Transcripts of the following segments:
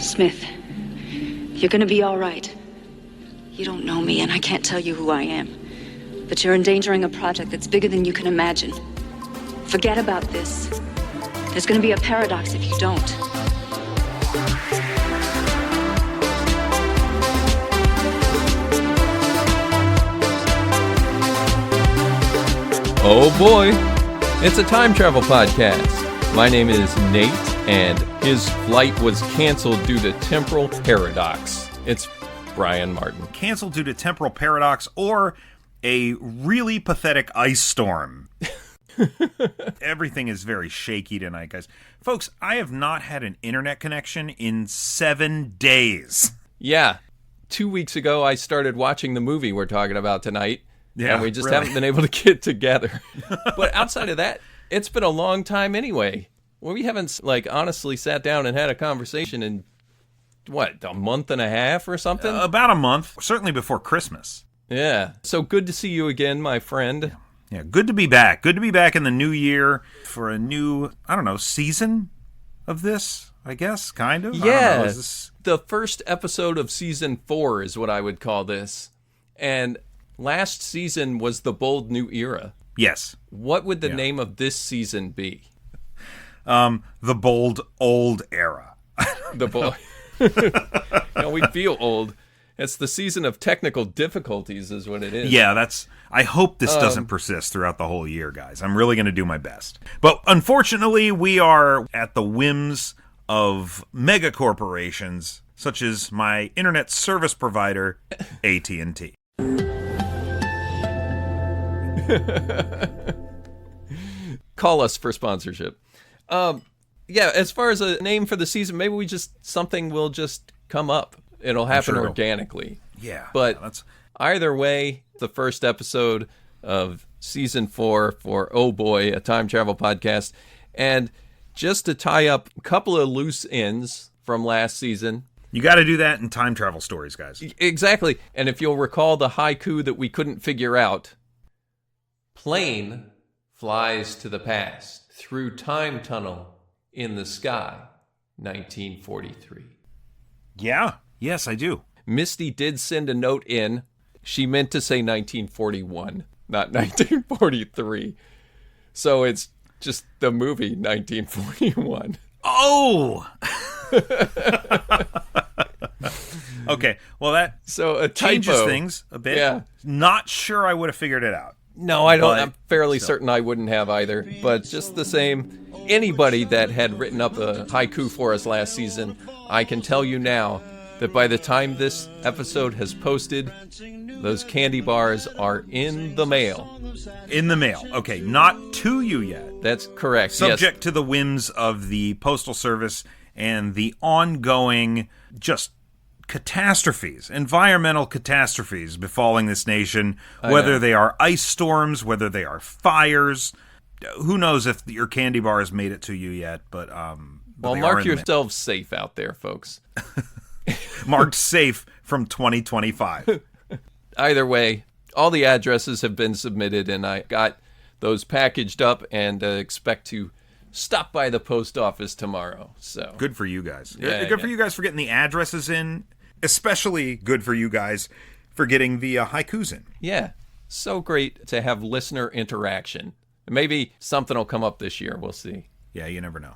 Smith, you're gonna be all right. You don't know me, and I can't tell you who I am. But you're endangering a project that's bigger than you can imagine. Forget about this. There's gonna be a paradox if you don't. Oh boy, it's a time travel podcast. My name is Nate, and his flight was canceled due to temporal paradox. It's Brian Martin. Canceled due to temporal paradox or a really pathetic ice storm. Everything is very shaky tonight, guys. Folks, I have not had an internet connection in 7 days. Yeah, 2 weeks ago I started watching the movie we're talking about tonight. Yeah, and we just really haven't been able to get together. But outside of that, it's been a long time anyway. Well, we haven't, honestly sat down and had a conversation in, a month and a half or something? About a month, certainly before Christmas. Yeah. So good to see you again, my friend. Yeah, good to be back. Good to be back in the new year for a new, season of this, I guess, kind of. Yeah. The first episode of season 4 is what I would call this. And last season was the Bold New Era. Yes. What would the name of this season be? The Bold Old Era. The bold. We feel old. It's the season of technical difficulties is what it is. Yeah, I hope this doesn't persist throughout the whole year, guys. I'm really going to do my best. But unfortunately, we are at the whims of mega corporations, such as my internet service provider, AT&T. Call us for sponsorship. As far as a name for the season, maybe something will just come up. It'll happen organically. Yeah. But either way, the first episode of season 4 for Oh Boy, a time travel podcast. And just to tie up a couple of loose ends from last season. You got to do that in time travel stories, guys. Exactly. And if you'll recall the haiku that we couldn't figure out. Plane flies to the past through time tunnel in the sky, 1943. Yeah. Yes, I do. Misty did send a note in. She meant to say 1941, not 1943. So it's just the movie 1941. Oh! Okay, well that changes things a bit. Yeah. Not sure I would have figured it out. No, I don't. I'm fairly certain I wouldn't have either. But just the same, anybody that had written up a haiku for us last season, I can tell you now that by the time this episode has posted, those candy bars are in the mail. In the mail. Okay, not to you yet. That's correct. Subject to the whims of the Postal Service and the ongoing just catastrophes, environmental catastrophes befalling this nation, whether they are ice storms, whether they are fires. Who knows if your candy bar has made it to you yet, but well, mark yourselves safe out there, folks. Marked safe from 2025. Either way, all the addresses have been submitted, and I got those packaged up and expect to stop by the post office tomorrow. So good for you guys. Yeah, good for you guys for getting the addresses in. Especially good for you guys for getting the haikus in. Yeah, so great to have listener interaction. Maybe something will come up this year. We'll see. Yeah, you never know.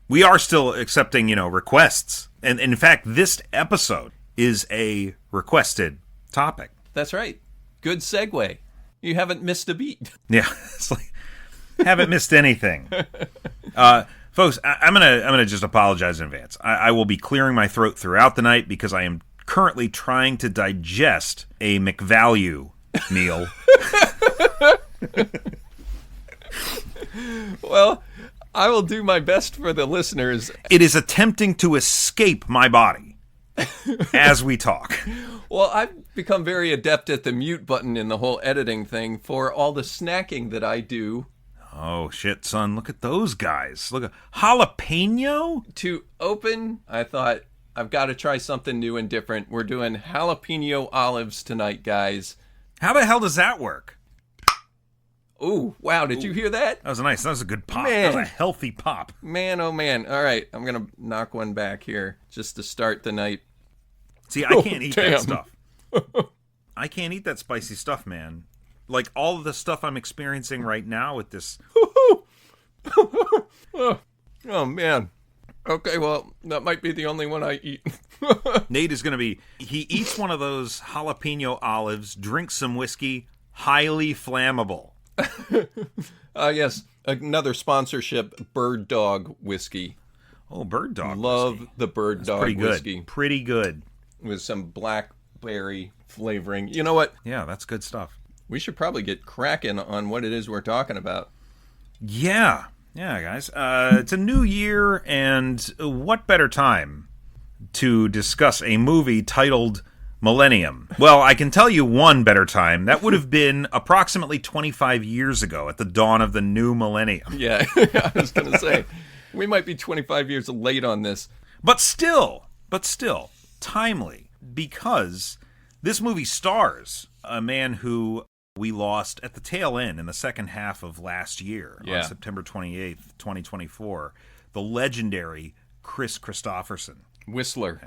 We are still accepting, requests. And in fact, this episode is a requested topic. That's right. Good segue. You haven't missed a beat. Yeah, it's like, haven't missed anything. Folks, I'm gonna just apologize in advance. I will be clearing my throat throughout the night because I am currently trying to digest a McValue meal. Well, I will do my best for the listeners. It is attempting to escape my body as we talk. Well, I've become very adept at the mute button in the whole editing thing for all the snacking that I do. Oh, shit, son. Look at those guys. Look at jalapeno. To open, I thought, I've got to try something new and different. We're doing jalapeno olives tonight, guys. How the hell does that work? Ooh, wow, did you hear that? That was nice. That was a good pop. Man. That was a healthy pop. Man, oh man. All right, I'm going to knock one back here just to start the night. See, I can't eat damn. that stuff. I can't eat that spicy stuff, man. Like, all of the stuff I'm experiencing right now with this... Oh, man. Okay, well, that might be the only one I eat. Nate is going to be... He eats one of those jalapeno olives, drinks some whiskey, highly flammable. Yes, another sponsorship, Bird Dog Whiskey. Oh, Bird Dog Love whiskey. the Bird Dog Pretty good. Whiskey. Pretty good. With some blackberry flavoring. You know what? Yeah, that's good stuff. We should probably get cracking on what it is we're talking about. Yeah. Yeah, guys. It's a new year, and what better time to discuss a movie titled Millennium? Well, I can tell you one better time. That would have been approximately 25 years ago at the dawn of the new millennium. Yeah, I was going to say, we might be 25 years late on this. But still, timely, because this movie stars a man who we lost at the tail end in the second half of last year, on September 28th, 2024. The legendary Chris Christopherson. Whistler.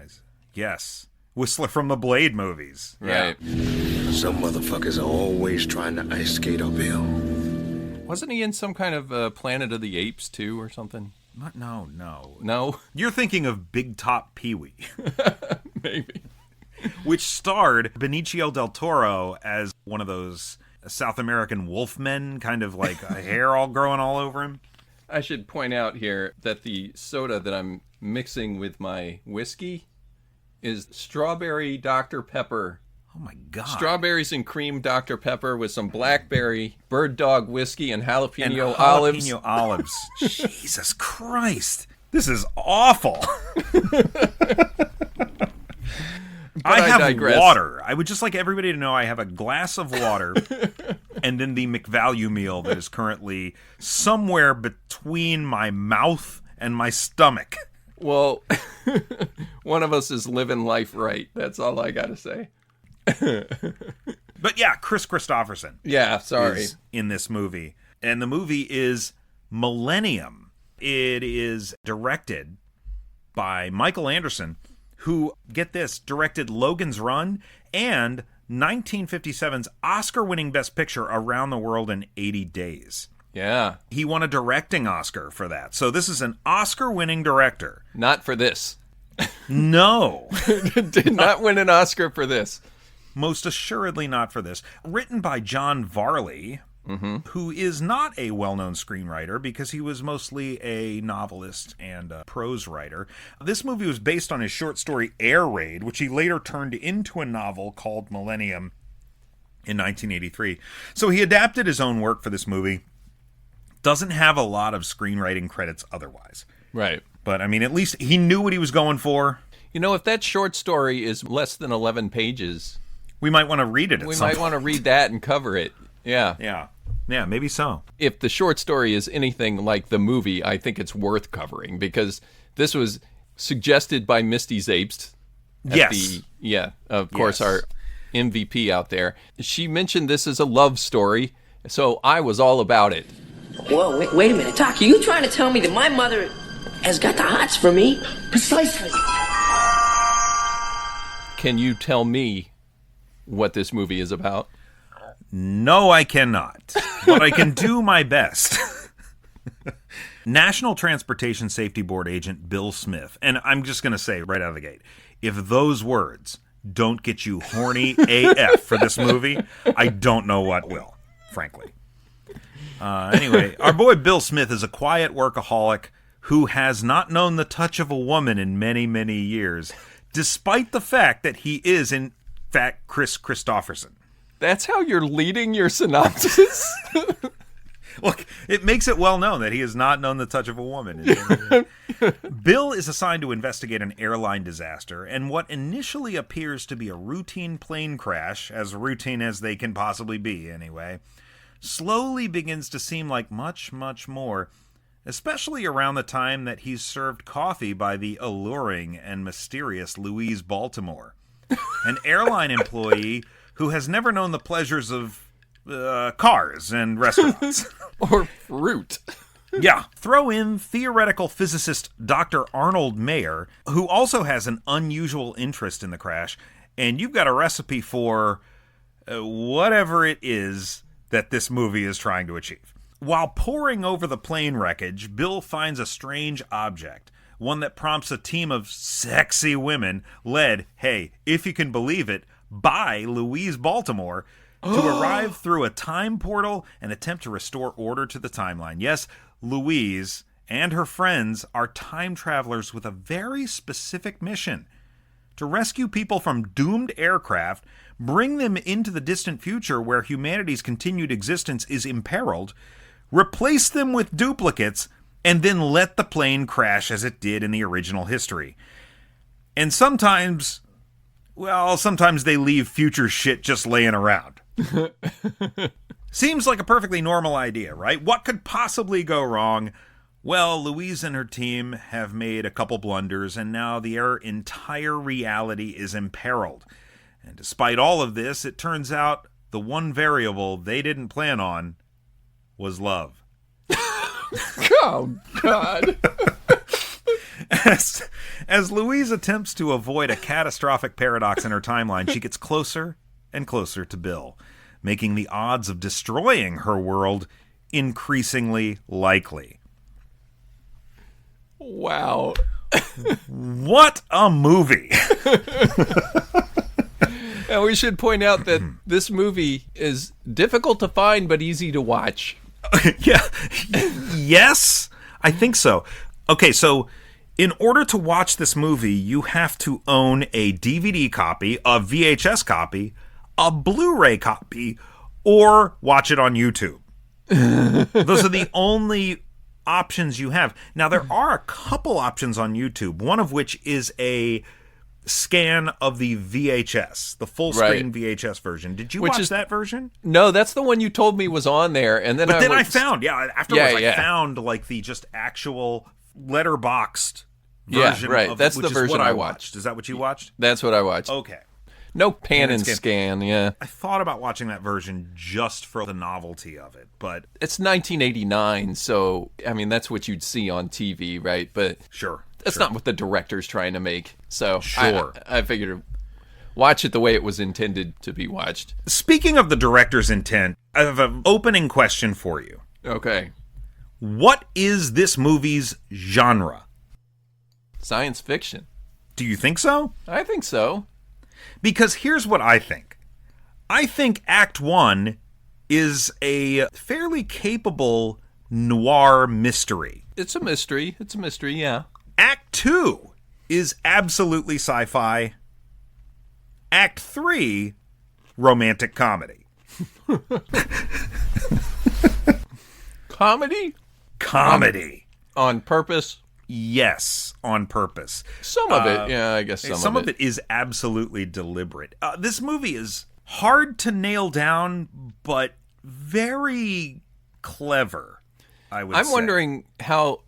Yes. Whistler from the Blade movies. Right. Yeah. Some motherfuckers are always trying to ice skate uphill. Wasn't he in some kind of Planet of the Apes, too, or something? No. No? You're thinking of Big Top Pee-wee. Maybe. Which starred Benicio del Toro as one of those South American wolfmen, kind of like a hair all growing all over him. I should point out here that the soda that I'm mixing with my whiskey is strawberry Dr. Pepper. Oh my God. Strawberries and cream Dr. Pepper with some blackberry, Bird Dog whiskey, and jalapeno olives. olives. Olives. Jesus Christ. This is awful. I have digress. water. I would just like everybody to know I have a glass of water and then the McValue meal that is currently somewhere between my mouth and my stomach. Well, one of us is living life right. That's all I got to say. But yeah, Chris Christopherson. Yeah, sorry. Is in this movie. And the movie is Millennium. It is directed by Michael Anderson, who, get this, directed Logan's Run and 1957's Oscar-winning Best Picture Around the World in 80 Days. Yeah. He won a directing Oscar for that. So this is an Oscar-winning director. Not for this. No. Did not win an Oscar for this. Most assuredly not for this. Written by John Varley, who is not a well-known screenwriter because he was mostly a novelist and a prose writer. This movie was based on his short story Air Raid, which he later turned into a novel called Millennium in 1983. So he adapted his own work for this movie. Doesn't have a lot of screenwriting credits otherwise. Right. But, I mean, at least he knew what he was going for. You know, if that short story is less than 11 pages... We might want to read it at some point. We might want to read that and cover it. Yeah. Yeah, maybe so. If the short story is anything like the movie, I think it's worth covering because this was suggested by Misty Zapes. Yes. Of course, our MVP out there. She mentioned this as a love story, so I was all about it. Whoa, wait a minute. Doc, are you trying to tell me that my mother has got the hots for me? Precisely. Can you tell me what this movie is about? No, I cannot. But I can do my best. National Transportation Safety Board agent Bill Smith, and I'm just going to say right out of the gate, if those words don't get you horny AF for this movie, I don't know what will, frankly. Anyway, our boy Bill Smith is a quiet workaholic who has not known the touch of a woman in many, many years, despite the fact that he is, in fact, Chris Christopherson. That's how you're leading your synopsis? Look, it makes it well known that he has not known the touch of a woman. Bill is assigned to investigate an airline disaster, and what initially appears to be a routine plane crash, as routine as they can possibly be anyway, slowly begins to seem like much, much more, especially around the time that he's served coffee by the alluring and mysterious Louise Baltimore, an airline employee who has never known the pleasures of cars and restaurants. Or fruit. Yeah. Throw in theoretical physicist Dr. Arnold Mayer, who also has an unusual interest in the crash, and you've got a recipe for whatever it is that this movie is trying to achieve. While poring over the plane wreckage, Bill finds a strange object, one that prompts a team of sexy women led, hey, if you can believe it, by Louise Baltimore, to arrive through a time portal and attempt to restore order to the timeline. Yes, Louise and her friends are time travelers with a very specific mission: to rescue people from doomed aircraft, bring them into the distant future where humanity's continued existence is imperiled, replace them with duplicates, and then let the plane crash as it did in the original history. And sometimes they leave future shit just laying around. Seems like a perfectly normal idea, right? What could possibly go wrong? Well, Louise and her team have made a couple blunders, and now their entire reality is imperiled. And despite all of this, it turns out the one variable they didn't plan on was love. Oh, God. As Louise attempts to avoid a catastrophic paradox in her timeline, she gets closer and closer to Bill, making the odds of destroying her world increasingly likely. Wow. What a movie! And we should point out that this movie is difficult to find but easy to watch. Yeah. Yes, I think so. Okay, so in order to watch this movie, you have to own a DVD copy, a VHS copy, a Blu-ray copy, or watch it on YouTube. Those are the only options you have. Now, there are a couple options on YouTube, one of which is a scan of the VHS, the full-screen VHS version. Did you watch that version? No, that's the one you told me was on there. And then I found, afterwards I found like the just actual letterboxed version. Yeah, right. Of That's it, the which version is what I watched. watched. Is that what you watched? That's what I watched. Okay. No pan and scan, yeah. I thought about watching that version just for the novelty of it, but it's 1989, so I mean that's what you'd see on TV, right? But that's not what the director's trying to make. So I figured watch it the way it was intended to be watched. Speaking of the director's intent, I have an opening question for you. Okay. What is this movie's genre? Science fiction. Do you think so? I think so. Because here's what I think. I think Act 1 is a fairly capable noir mystery. It's a mystery, yeah. Act 2 is absolutely sci-fi. Act 3, romantic comedy. Comedy? Comedy. On purpose? Yes, on purpose. Some of it, yeah, I guess some of it is absolutely deliberate. This movie is hard to nail down, but very clever, I would say. I'm wondering how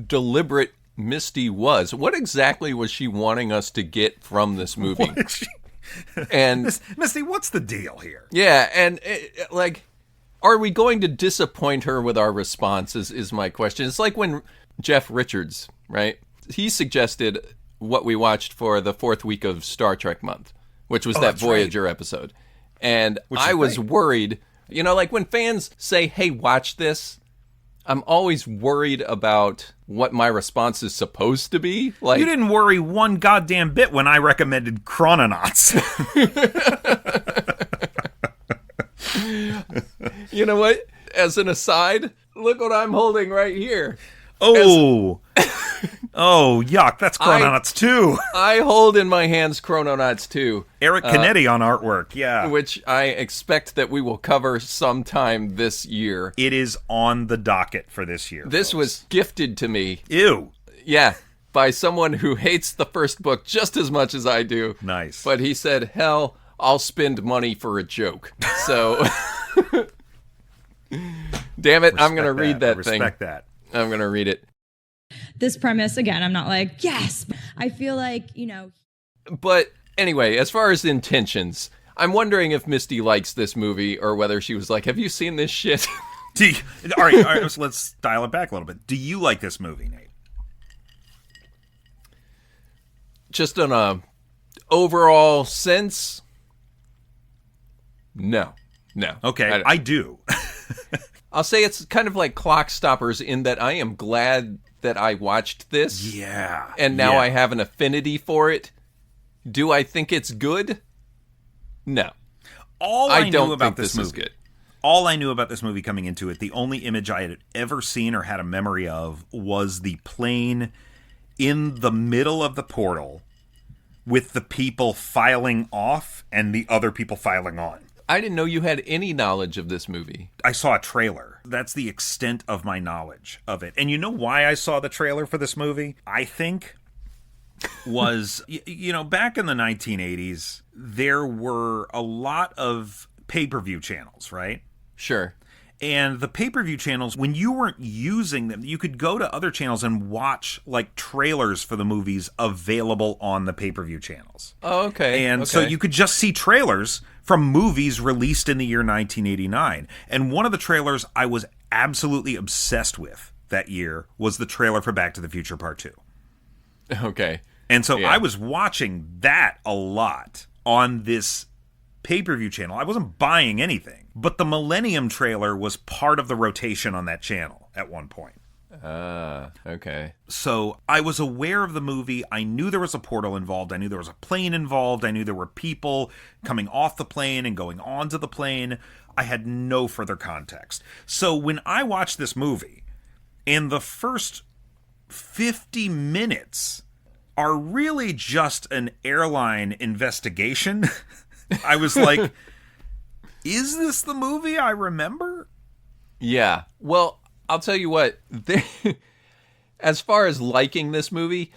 deliberate Misty was. What exactly was she wanting us to get from this movie? And Misty, what's the deal here? Yeah, and are we going to disappoint her with our responses is my question. It's like when Jeff Richards, right? He suggested what we watched for the 4th week of Star Trek month, which was that Voyager episode. And I was worried, like when fans say, hey, watch this, I'm always worried about what my response is supposed to be. Like, you didn't worry one goddamn bit when I recommended Chrononauts. You know what? As an aside, look what I'm holding right here. Oh, yuck. That's Chrononauts 2. I hold in my hands Chrononauts 2. Eric Canetti on artwork, yeah. Which I expect that we will cover sometime this year. It is on the docket for this year. This was gifted to me. Ew. Yeah, by someone who hates the first book just as much as I do. Nice. But he said, hell, I'll spend money for a joke. So, damn it, I'm going to read that thing. Respect that. I'm going to read it. This premise, again, I'm not like, yes. I feel like, But anyway, as far as intentions, I'm wondering if Misty likes this movie or whether she was like, have you seen this shit? All right, so let's dial it back a little bit. Do you like this movie, Nate? Just on a overall sense, no. Okay, I do. I'll say it's kind of like Clock Stoppers in that I am glad that I watched this. Yeah. And now I have an affinity for it. Do I think it's good? No. All I don't knew about think this is movie. good. All I knew about this movie coming into it, the only image I had ever seen or had a memory of was the plane in the middle of the portal with the people filing off and the other people filing on. I didn't know you had any knowledge of this movie. I saw a trailer. That's the extent of my knowledge of it. And you know why I saw the trailer for this movie? I think was, back in the 1980s, there were a lot of pay-per-view channels, right? Sure. And the pay-per-view channels, when you weren't using them, you could go to other channels and watch, like, trailers for the movies available on the pay-per-view channels. Oh, okay. And so you could just see trailers from movies released in the year 1989. And one of the trailers I was absolutely obsessed with that year was the trailer for Back to the Future Part 2. Okay. And so I was watching that a lot on this pay-per-view channel. I wasn't buying anything, but the Millennium trailer was part of the rotation on that channel at one point. Okay. So I was aware of the movie. I knew there was a portal involved. I knew there was a plane involved. I knew there were people coming off the plane and going onto the plane. I had no further context. So when I watched this movie, and the first 50 minutes are really just an airline investigation, I was like, is this the movie I remember? Yeah. Well, I'll tell you what. As far as liking this movie,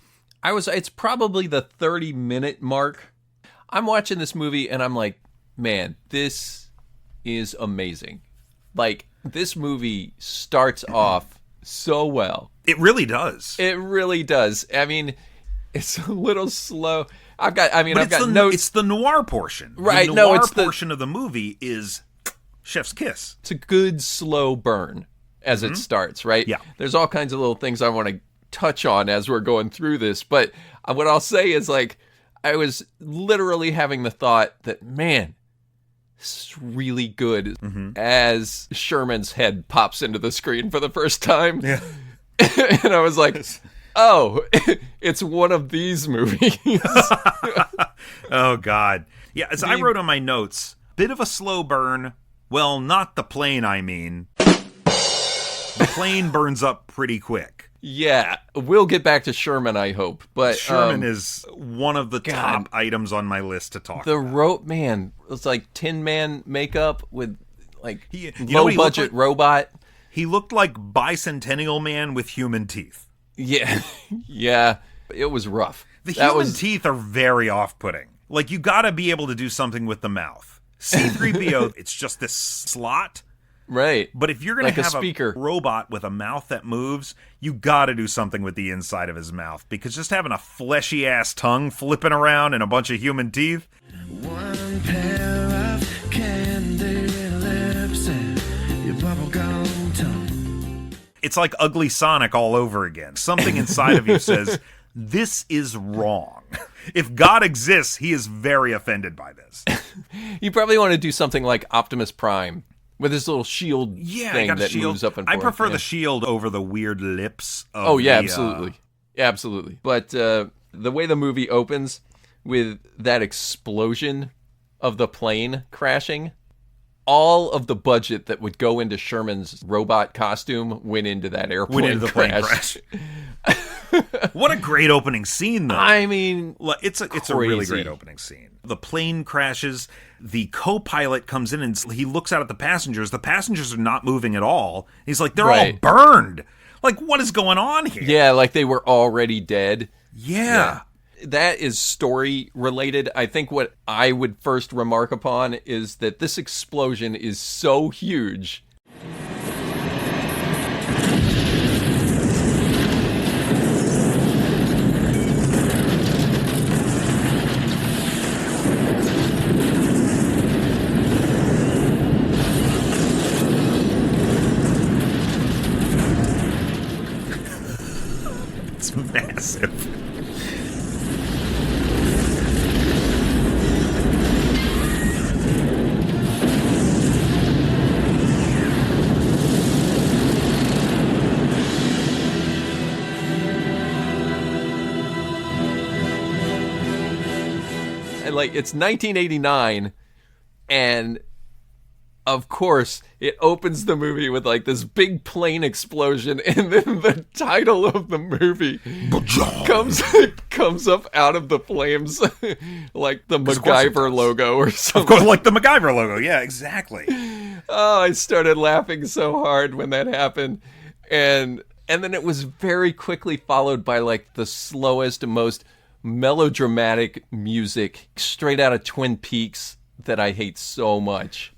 it's probably the 30-minute mark. I'm watching this movie and I'm like, man, this is amazing. Like, this movie starts off so well. It really does. It really does. I mean, it's a little slow. I've got notes. It's the noir portion. Right. The noir it's portion of the movie is chef's kiss. It's a good slow burn as it starts, right? Yeah. There's all kinds of little things I want to touch on as we're going through this, but what I'll say is, like, I was literally having the thought that, man, this is really good as Sherman's head pops into the screen for the first time. Yeah. And I was like, oh, it's one of these movies. Oh, God. Yeah, as I wrote on my notes, bit of a slow burn. Well, not the plane, I mean. The plane burns up pretty quick. Yeah, we'll get back to Sherman, I hope. But Sherman is one of the top items on my list to talk the about. rope, man, it's like Tin Man makeup with, like, low-budget robot. He looked like Bicentennial Man with human teeth. Yeah, yeah, it was rough. The human teeth are very off-putting. Like, you gotta be able to do something with the mouth. C-3PO, it's just this slot. Right. But if you're going to have a robot with a mouth that moves, you got to do something with the inside of his mouth. Because just having a fleshy-ass tongue flipping around and a bunch of human teeth. One pair of candy lips and your bubblegum tongue. It's like Ugly Sonic all over again. Something inside of you says, this is wrong. If God exists, he is very offended by this. You probably want to do something like Optimus Prime. With this little shield thing that moves up and forth. I prefer the shield over the weird lips of absolutely. Absolutely. But the way the movie opens with that explosion of the plane crashing, all of the budget that would go into Sherman's robot costume went into that airplane crash. What a great opening scene, though. I mean, it's a really great opening scene. The plane crashes. The co-pilot comes in and he looks out at the passengers. The passengers are not moving at all. He's like, they're all burned. Like, what is going on here? Yeah, like they were already dead. Yeah. That is story related. I think what I would first remark upon is that this explosion is so huge. It's massive. And like, it's 1989, and of course, it opens the movie with like this big plane explosion, and then the title of the movie comes up out of the flames, like the MacGyver logo or something. Of course, like the MacGyver logo. Yeah, exactly. Oh, I started laughing so hard when that happened, and then it was very quickly followed by like the slowest and most melodramatic music straight out of Twin Peaks that I hate so much.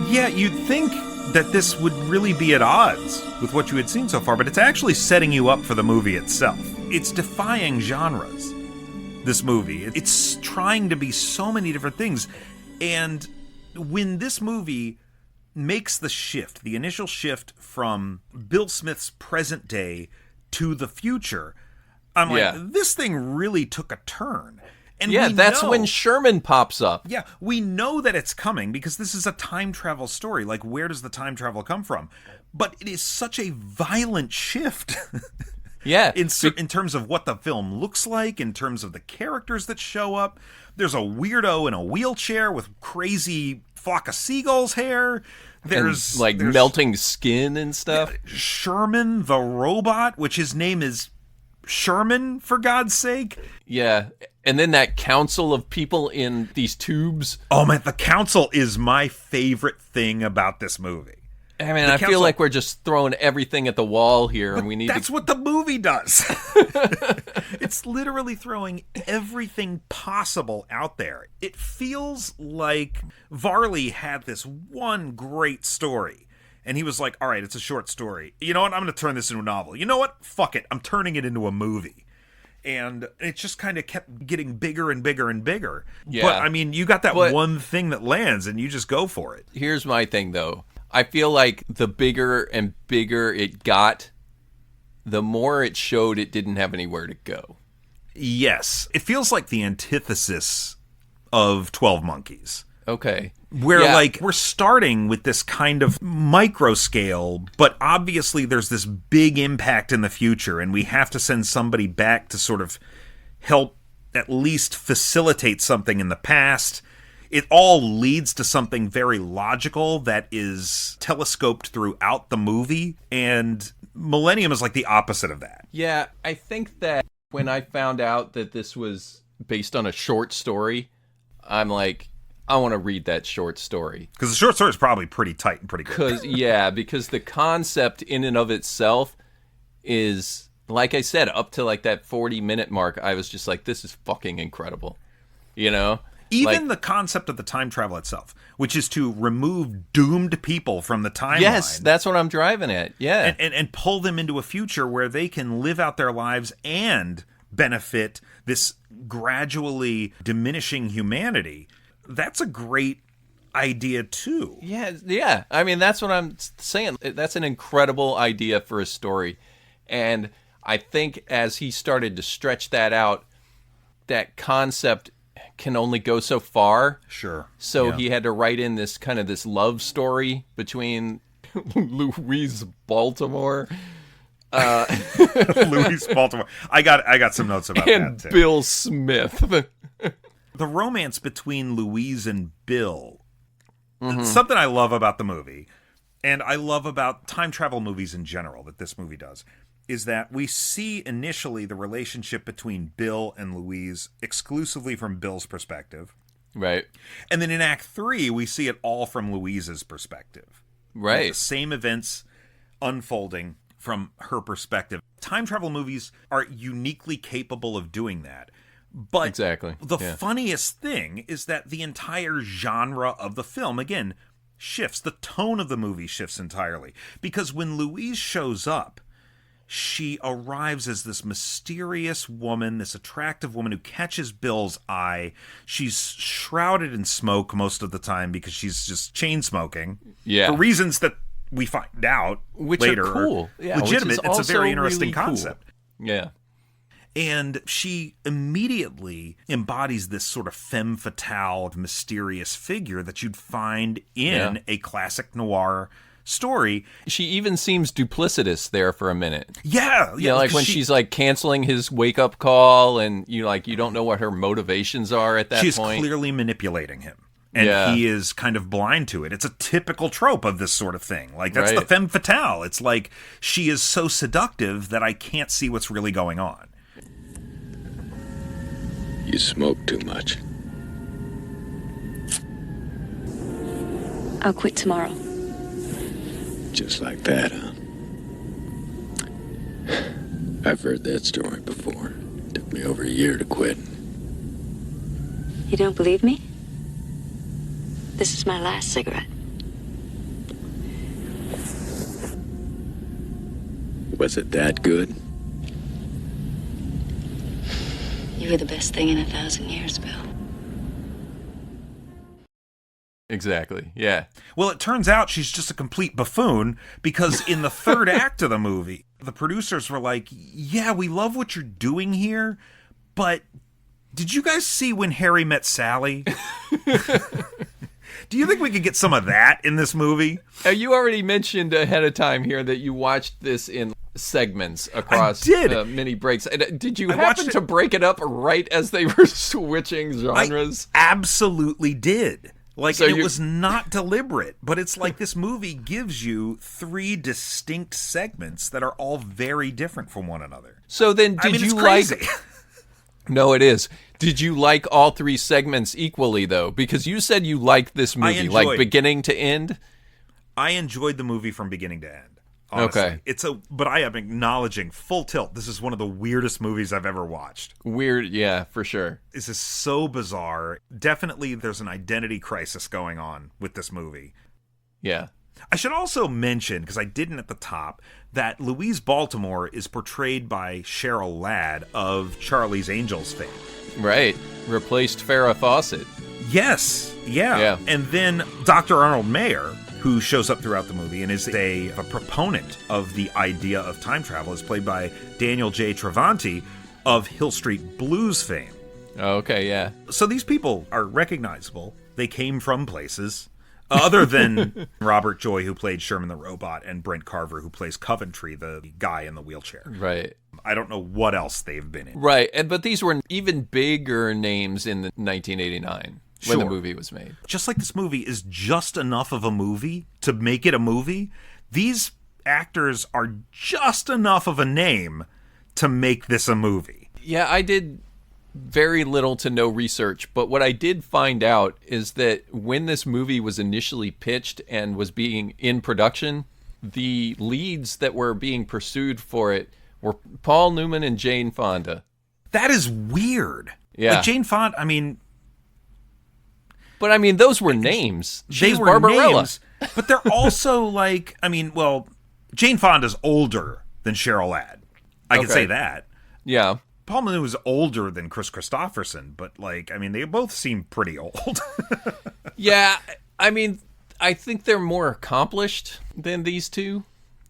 Yeah, you'd think that this would really be at odds with what you had seen so far, but it's actually setting you up for the movie itself. It's defying genres, this movie. It's trying to be so many different things. And when this movie makes the shift, the initial shift from Bill Smith's present day to the future, I'm like, this thing really took a turn. And yeah, that's when Sherman pops up. Yeah, we know that it's coming because this is a time travel story. Like, where does the time travel come from? But it is such a violent shift. Yeah. In terms of what the film looks like, in terms of the characters that show up. There's a weirdo in a wheelchair with crazy flock of seagulls hair. There's melting skin and stuff. Yeah, Sherman the robot, which his name is Sherman, for God's sake. Yeah. And then that council of people in these tubes. Oh man, the council is my favorite thing about this movie. I mean, I feel like we're just throwing everything at the wall here, and we need that's what the movie does. It's literally throwing everything possible out there. It feels like Varley had this one great story, and he was like, all right, it's a short story. You know what? I'm going to turn this into a novel. You know what? Fuck it. I'm turning it into a movie. And it just kind of kept getting bigger and bigger and bigger. Yeah. But, I mean, you got that one thing that lands, and you just go for it. Here's my thing, though. I feel like the bigger and bigger it got, the more it showed it didn't have anywhere to go. Yes. It feels like the antithesis of 12 Monkeys. Okay. Where, like, we're starting with this kind of micro scale, but obviously there's this big impact in the future, and we have to send somebody back to sort of help at least facilitate something in the past. It all leads to something very logical that is telescoped throughout the movie, and Millennium is like the opposite of that. Yeah, I think that when I found out that this was based on a short story, I'm like, I want to read that short story. Because the short story is probably pretty tight and pretty good. Because the concept in and of itself is, like I said, up to like that 40-minute mark, I was just like, this is fucking incredible. You know? Even the concept of the time travel itself, which is to remove doomed people from the timeline. Yes, that's what I'm driving at. Yeah. And pull them into a future where they can live out their lives and benefit this gradually diminishing humanity. That's a great idea, too. Yeah. I mean, that's what I'm saying. That's an incredible idea for a story. And I think as he started to stretch that out, that concept can only go so far. Sure. So he had to write in this kind of this love story between Louise Baltimore. Louise Baltimore. I got some notes about and that, too. Bill Smith. The romance between Louise and Bill. Something I love about the movie, and I love about time travel movies in general that this movie does, is that we see initially the relationship between Bill and Louise exclusively from Bill's perspective. Right. And then in Act 3, we see it all from Louise's perspective. Right. The same events unfolding from her perspective. Time travel movies are uniquely capable of doing that. But exactly. The funniest thing is that the entire genre of the film, again, shifts. The tone of the movie shifts entirely. Because when Louise shows up, she arrives as this mysterious woman, this attractive woman who catches Bill's eye. She's shrouded in smoke most of the time because she's just chain smoking. Yeah. For reasons that we find out which later are cool. Yeah, legitimate. It's a very interesting really cool. concept. Yeah. And she immediately embodies this sort of femme fatale, mysterious figure that you'd find in a classic noir story. She even seems duplicitous there for a minute. Yeah. Yeah, like when she's like canceling his wake-up call and you don't know what her motivations are at that she's point. She's clearly manipulating him. And he is kind of blind to it. It's a typical trope of this sort of thing. Like, that's the femme fatale. It's like, she is so seductive that I can't see what's really going on. You smoke too much. I'll quit tomorrow. Just like that, huh? I've heard that story before. Took me over a year to quit. You don't believe me? This is my last cigarette. Was it that good? You were the best thing in 1,000 years, Bill. Exactly, yeah. Well, it turns out she's just a complete buffoon because in the third act of the movie, the producers were like, yeah, we love what you're doing here, but did you guys see When Harry Met Sally? Do you think we could get some of that in this movie? You already mentioned ahead of time here that you watched this in segments across mini breaks. Did you happen to break it up right as they were switching genres? I absolutely did. Like, so it was not deliberate, but it's like this movie gives you 3 distinct segments that are all very different from one another. So then did you like... No, it is. Did you like all 3 segments equally, though? Because you said you liked this movie, like beginning to end. I enjoyed the movie from beginning to end. Honestly. Okay. But I am acknowledging full tilt. This is one of the weirdest movies I've ever watched. Weird, yeah, for sure. This is so bizarre. Definitely there's an identity crisis going on with this movie. Yeah. I should also mention, because I didn't at the top, that Louise Baltimore is portrayed by Cheryl Ladd of Charlie's Angels fame. Right. Replaced Farrah Fawcett. Yes. Yeah. And then Dr. Arnold Mayer, who shows up throughout the movie and is a proponent of the idea of time travel, is played by Daniel J. Travanti of Hill Street Blues fame. Okay, yeah. So these people are recognizable. They came from places. Other than Robert Joy, who played Sherman the Robot, and Brent Carver, who plays Coventry, the guy in the wheelchair. Right. I don't know what else they've been in. Right, but these were even bigger names in 1989 when the movie was made. Just like this movie is just enough of a movie to make it a movie, these actors are just enough of a name to make this a movie. Yeah, I did very little to no research, but what I did find out is that when this movie was initially pitched and was being in production, the leads that were being pursued for it were Paul Newman and Jane Fonda. That is weird. Yeah. Like Jane Fonda, I mean... But I mean, those were names. They were Barbarella. names, but they're also like, I mean, well, Jane Fonda's older than Cheryl Ladd. I can say that. Yeah. Paul Newman was older than Chris Christopherson, but, like, I mean, they both seem pretty old. Yeah, I mean, I think they're more accomplished than these two.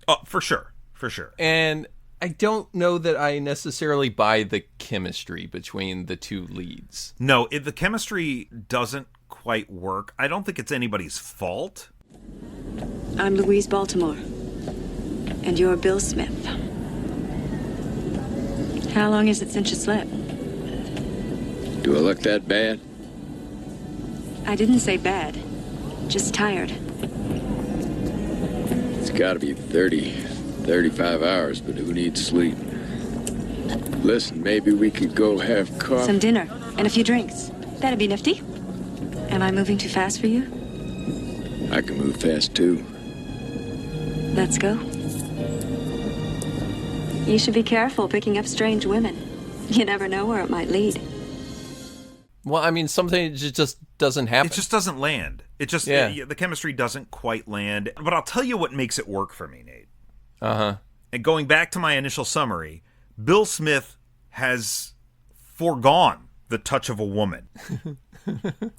Oh, for sure. For sure. And I don't know that I necessarily buy the chemistry between the two leads. No, the chemistry doesn't quite work. I don't think it's anybody's fault. I'm Louise Baltimore, and you're Bill Smith. How long is it since you slept? Do I look that bad? I didn't say bad, just tired. It's gotta be 35 hours, but who needs sleep? Listen, maybe we could go have coffee. Some dinner and a few drinks. That'd be nifty. Am I moving too fast for you? I can move fast, too. Let's go. You should be careful picking up strange women. You never know where it might lead. Well, I mean, something just doesn't happen. It just doesn't land. It just, the chemistry doesn't quite land. But I'll tell you what makes it work for me, Nate. Uh-huh. And going back to my initial summary, Bill Smith has foregone the touch of a woman.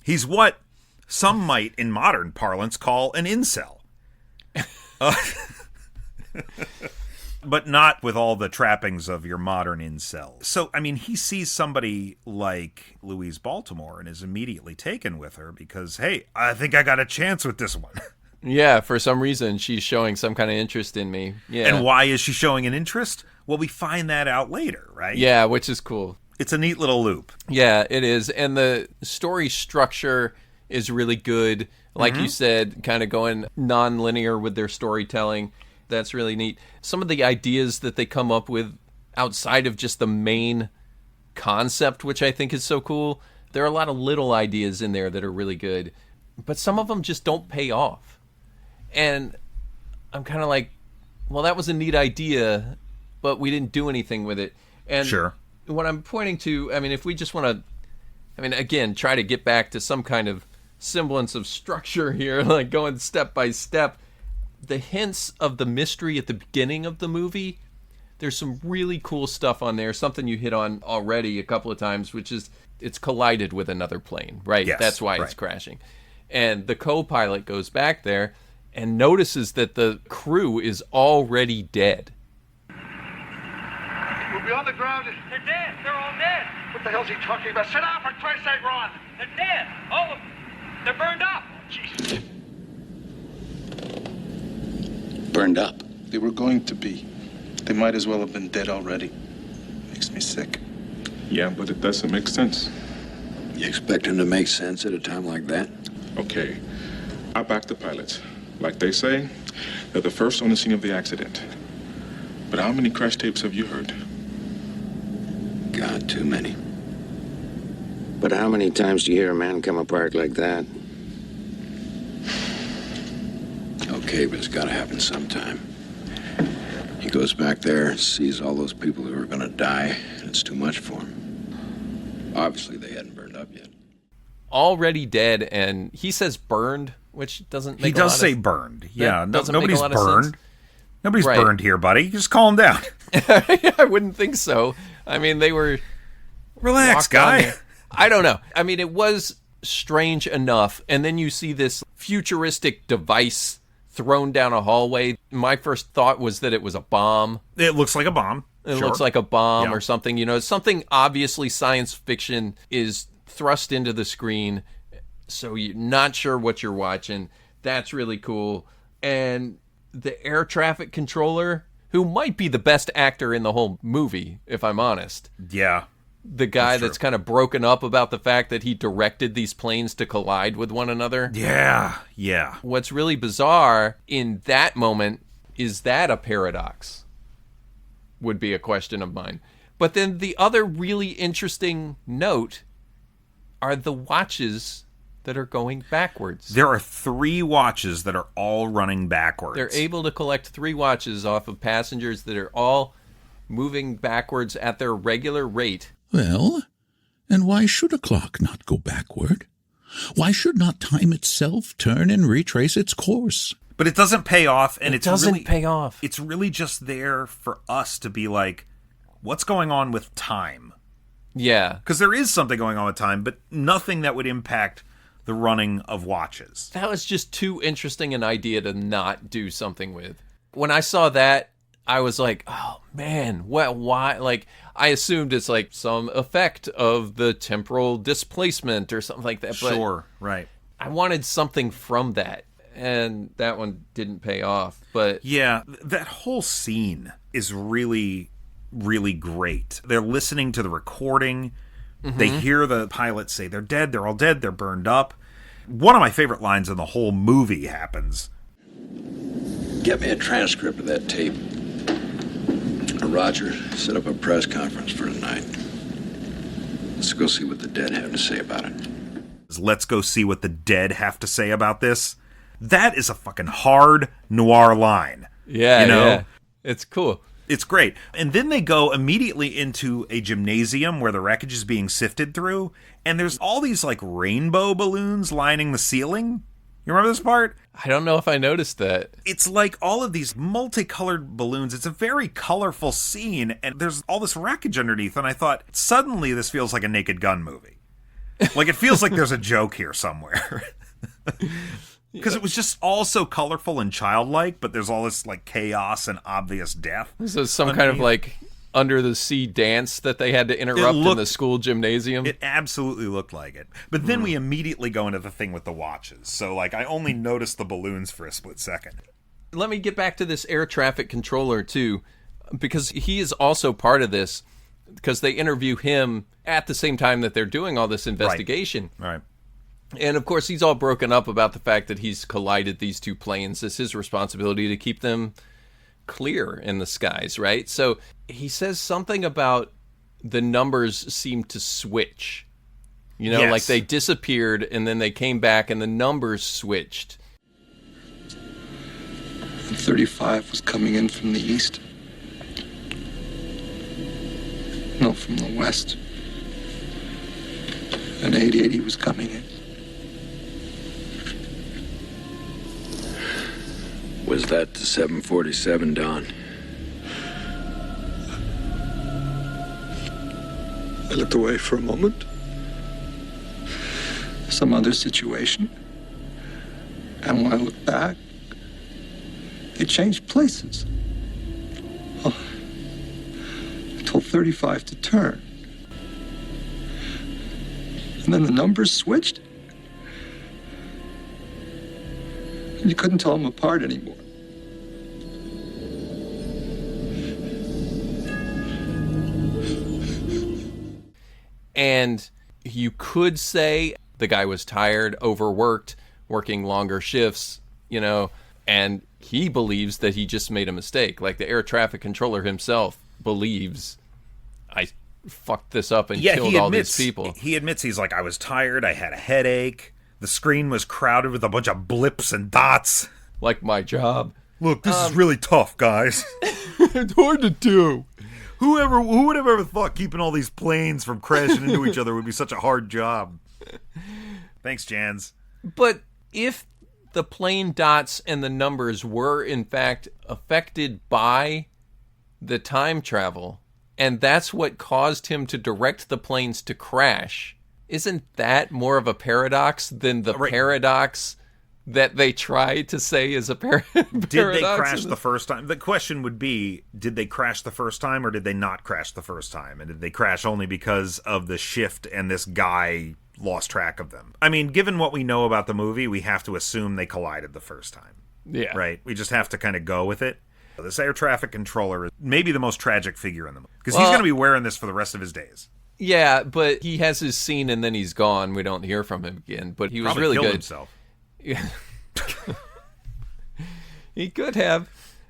He's what some might, in modern parlance, call an incel. But not with all the trappings of your modern incel. So, I mean, he sees somebody like Louise Baltimore and is immediately taken with her because, hey, I think I got a chance with this one. Yeah, for some reason, she's showing some kind of interest in me. Yeah. And why is she showing an interest? Well, we find that out later, right? Yeah, which is cool. It's a neat little loop. Yeah, it is. And the story structure is really good. Like you said, kind of going non-linear with their storytelling. That's really neat. Some of the ideas that they come up with outside of just the main concept, which I think is so cool, there are a lot of little ideas in there that are really good. But some of them just don't pay off. And I'm kind of like, well, that was a neat idea, but we didn't do anything with it. And sure. What I'm pointing to, I mean, if we just want to, I mean, again, try to get back to some kind of semblance of structure here, like going step by step, the hints of the mystery at the beginning of the movie, there's some really cool stuff on there, something you hit on already a couple of times, which is it's collided with another plane, right? Yes, that's why right. it's crashing. And the co-pilot goes back there and notices that the crew is already dead. We'll be on the ground. They're dead. They're all dead. What the hell's he talking about? Sit down for Christ's sake, Ron. They're dead. All of them. They're burned up. Jesus. Burned up. They were going to be. They might as well have been dead already. Makes me sick. Yeah, but it doesn't make sense. You expect him to make sense at a time like that? Okay, I back the pilots. Like they say, they're the first on the scene of the accident. But how many crash tapes have you heard? God, too many. But how many times do you hear a man come apart like that? Okay, but it's got to happen sometime. He goes back there, sees all those people who are going to die, and it's too much for him. Obviously, they hadn't burned up yet. Already dead, and he says burned, which doesn't make He a lot does of say burned. Yeah, doesn't nobody's make a lot of burned. sense. Nobody's Right. burned here, buddy. Just calm down. I wouldn't think so. I mean, they were... Relax, walked on guy. there. I don't know. I mean, it was strange enough, and then you see this futuristic device thrown down a hallway. My first thought was that it was a bomb. It looks like a bomb. It Sure. looks like a bomb Yeah. or something. You know, something obviously science fiction is thrust into the screen, so you're not sure what you're watching. That's really cool. And the air traffic controller, who might be the best actor in the whole movie, if I'm honest. Yeah. The guy that's kind of broken up about the fact that he directed these planes to collide with one another. Yeah. Yeah. What's really bizarre in that moment is that a paradox? Would be a question of mine. But then the other really interesting note are the watches that are going backwards. There are 3 watches that are all running backwards. They're able to collect 3 watches off of passengers that are all moving backwards at their regular rate. Well, and why should a clock not go backward? Why should not time itself turn and retrace its course? But it doesn't pay off, and It it's doesn't really, pay off. It's really just there for us to be like, what's going on with time? Yeah. Because there is something going on with time, but nothing that would impact the running of watches. That was just too interesting an idea to not do something with. When I saw that, I was like, oh man, why? Like, I assumed it's like some effect of the temporal displacement or something like that. But Sure, right. I wanted something from that, and that one didn't pay off. But yeah, that whole scene is really, really great. They're listening to the recording. Mm-hmm. They hear the pilot say they're dead, they're all dead, they're burned up. One of my favorite lines in the whole movie happens. Get me a transcript of that tape. Roger, set up a press conference for tonight. Let's go see what the dead have to say about it. Let's go see what the dead have to say about this. That is a fucking hard noir line. yeah, you know? yeah. It's cool. It's great. And then they go immediately into a gymnasium where the wreckage is being sifted through, and there's all these like rainbow balloons lining the ceiling. You remember this part? I don't know if I noticed that. It's like all of these multicolored balloons. It's a very colorful scene, and there's all this wreckage underneath, and I thought, suddenly this feels like a Naked Gun movie. Like, it feels like there's a joke here somewhere. Because it was just all so colorful and childlike, but there's all this, like, chaos and obvious death. This is some kind of, like, under-the-sea dance that they had to interrupt in the school gymnasium. It absolutely looked like it. But then we immediately go into the thing with the watches. So, like, I only noticed the balloons for a split second. Let me get back to this air traffic controller, too, because he is also part of this, because they interview him at the same time that they're doing all this investigation. Right. And, of course, he's all broken up about the fact that he's collided these two planes. It's his responsibility to keep them clear in the skies, right? So he says something about the numbers seem to switch. You know, like they disappeared and then they came back and the numbers switched. And 35 was coming in from the east. No, from the west. And 880 was coming in. Was that the 747, Don? I looked away for a moment. Some other situation. And when I looked back, they changed places. Oh, I told 35 to turn. And then the numbers switched. And you couldn't tell them apart anymore. And you could say the guy was tired, overworked, working longer shifts, you know, and he believes that he just made a mistake. Like the air traffic controller himself believes, I fucked this up and killed all these people. He admits he's like, I was tired, I had a headache, the screen was crowded with a bunch of blips and dots. Like my job. Look, this is really tough, guys. It's hard to do. Who would have ever thought keeping all these planes from crashing into each other would be such a hard job? Thanks, Jans. But if the plane dots and the numbers were, in fact, affected by the time travel, and that's what caused him to direct the planes to crash, isn't that more of a paradox than the paradox that they try to say is a paradox? Did they crash the first time? The question would be, did they crash the first time or did they not crash the first time? And did they crash only because of the shift and this guy lost track of them? I mean, given what we know about the movie, we have to assume they collided the first time. Yeah. Right? We just have to kind of go with it. This air traffic controller is maybe the most tragic figure in the movie. Because he's going to be wearing this for the rest of his days. Yeah, but he has his scene and then he's gone. We don't hear from him again. But he was Probably really killed good. Himself. Yeah. He could have.